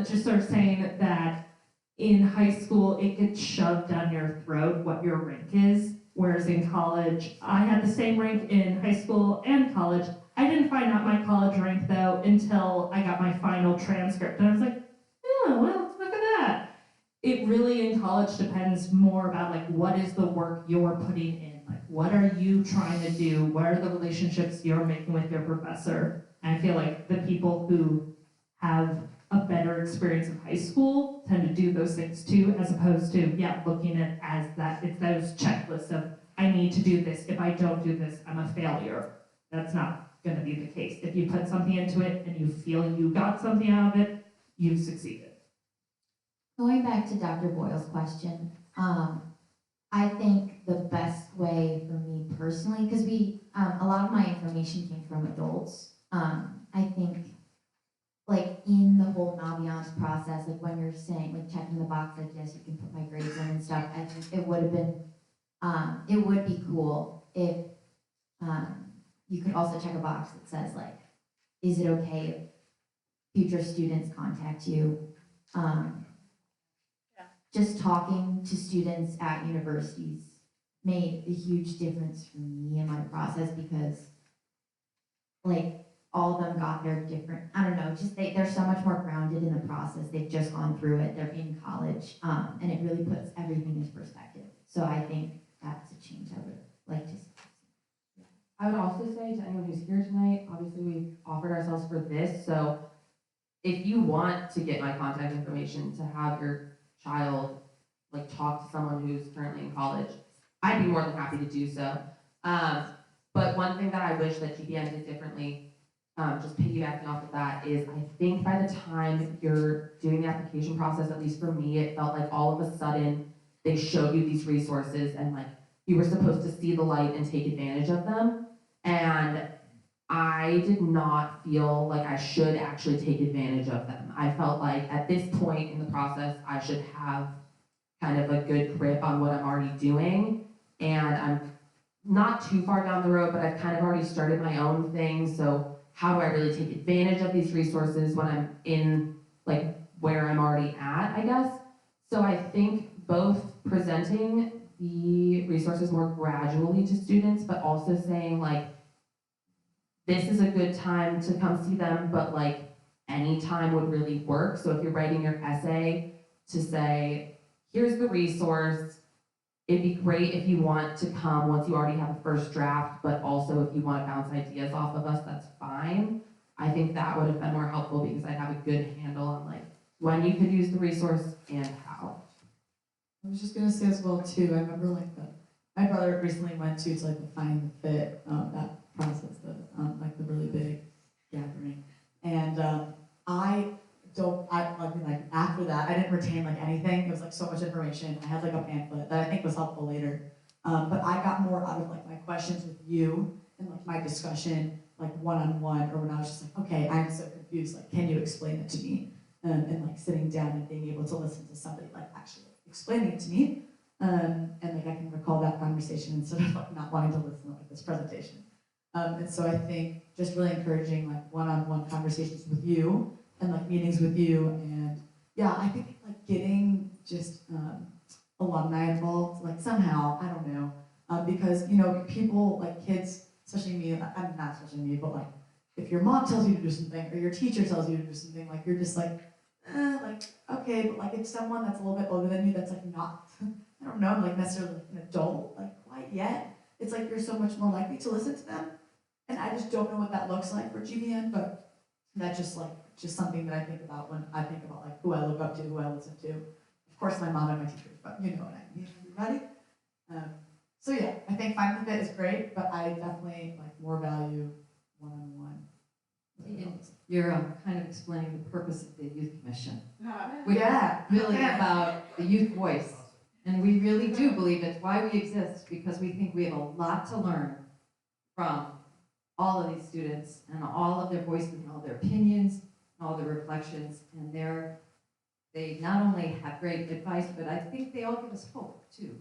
Just sort of saying that in high school, it gets shoved down your throat what your rank is, whereas in college, I had the same rank in high school and college. I didn't find out my college rank, though, until I got my final transcript, and I was like, oh, well, look at that. It really, in college, depends more about, like, what is the work you're putting in? Like, what are you trying to do? What are the relationships you're making with your professor? And I feel like the people who have a better experience in high school tend to do those things too, as opposed to, yeah, looking at it as that, it's those checklists of, I need to do this. If I don't do this, I'm a failure. That's not gonna be the case. If you put something into it and you feel you got something out of it, you've succeeded. Going back to Dr. Boyle's question, I think the best way for me personally, because a lot of my information came from adults. I think, like in the whole ambiance process, like when you're saying, like checking the box, like yes, you can put my grades in and stuff. I think it would have been, it would be cool if you could also check a box that says like, is it okay if future students contact you? Just talking to students at universities made a huge difference for me in my process because like all of them got their different, I don't know, just they're so much more grounded in the process. They've just gone through it, they're in college, and it really puts everything into perspective. So I think that's a change I would like to see. I would also say to anyone who's here tonight, obviously we've offered ourselves for this, so if you want to get my contact information to have your child like talk to someone who's currently in college, I'd be more than happy to do so. But one thing that I wish that GBN did differently, just piggybacking off of that, is I think by the time you're doing the application process, at least for me, it felt like all of a sudden they showed you these resources and like you were supposed to see the light and take advantage of them. And I did not feel like I should actually take advantage of them. I felt like at this point in the process, I should have kind of a good grip on what I'm already doing. And I'm not too far down the road, but I've kind of already started my own thing. So how do I really take advantage of these resources when I'm in like where I'm already at, I guess? So I think both presenting the resources more gradually to students, but also saying like, this is a good time to come see them, but like any time would really work. So if you're writing your essay to say, here's the resource, it'd be great if you want to come once you already have a first draft, but also if you want to bounce ideas off of us, that's fine. I think that would have been more helpful because I'd have a good handle on like when you could use the resource and how. I was just gonna say as well too, I remember like my brother recently went to like the Find the Fit, that process, like the really big gathering. And I like after that, I didn't retain like anything. It was like so much information. I had like a pamphlet that I think was helpful later. But I got more out of like my questions with you and like my discussion, like one-on-one, or when I was just like, okay, I'm so confused, like, can you explain it to me? And like sitting down and being able to listen to somebody like actually explaining it to me. And like I can recall that conversation instead of like not wanting to listen to like this presentation. And so I think just really encouraging like one-on-one conversations with you and like meetings with you. And yeah, I think like getting just alumni involved, like somehow, I don't know, because you know, people like kids, especially me, I'm not especially me, but like if your mom tells you to do something or your teacher tells you to do something, like you're just like okay, but like if someone that's a little bit older than you that's like not, I don't know, like necessarily like an adult, like quite yet, it's like you're so much more likely to listen to them. And I just don't know what that looks like for GBN, but that's just something that I think about when I think about like who I look up to, who I listen to. Of course, my mom and my teachers, but you know what I mean, everybody. So yeah, I think Find the Fit is great, but I definitely like more value one-on-one. You're kind of explaining the purpose of the Youth Commission, which is really about the youth voice. And we really do believe it's why we exist, because we think we have a lot to learn from all of these students and all of their voices and all their opinions and all their reflections. And they not only have great advice, but I think they all give us hope too.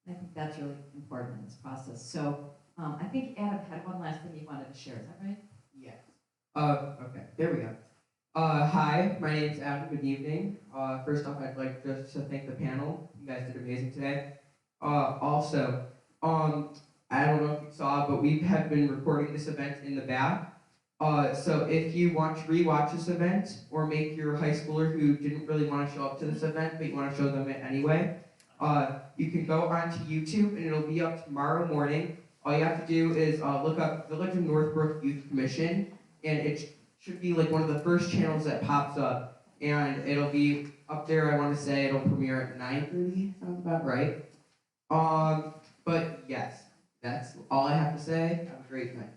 And I think that's really important in this process. So I think Adam had one last thing he wanted to share. Is that right? Yes. Okay, there we go. Hi, my name's Adam. Good evening. First off, I'd like just to thank the panel. You guys did amazing today. Also, I don't know if you saw, but we have been recording this event in the back. So if you want to rewatch this event or make your high schooler who didn't really want to show up to this event, but you want to show them it anyway, you can go onto YouTube and it'll be up tomorrow morning. All you have to do is look up Village of Northbrook Youth Commission, and it should be like one of the first channels that pops up, and it'll be up there. I want to say it'll premiere at 9:30. Sounds about right. But yes, that's all I have to say. Have a great night.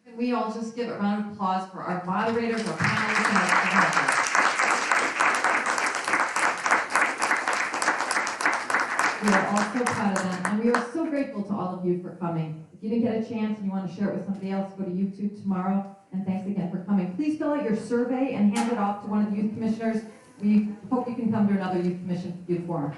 Can we all just give a round of applause for our moderators, our panelists, and our presenters? We are all so proud of them, and we are so grateful to all of you for coming. If you didn't get a chance and you want to share it with somebody else, go to YouTube tomorrow, and thanks again for coming. Please fill out your survey and hand it off to one of the youth commissioners. We hope you can come to another youth commission youth forum.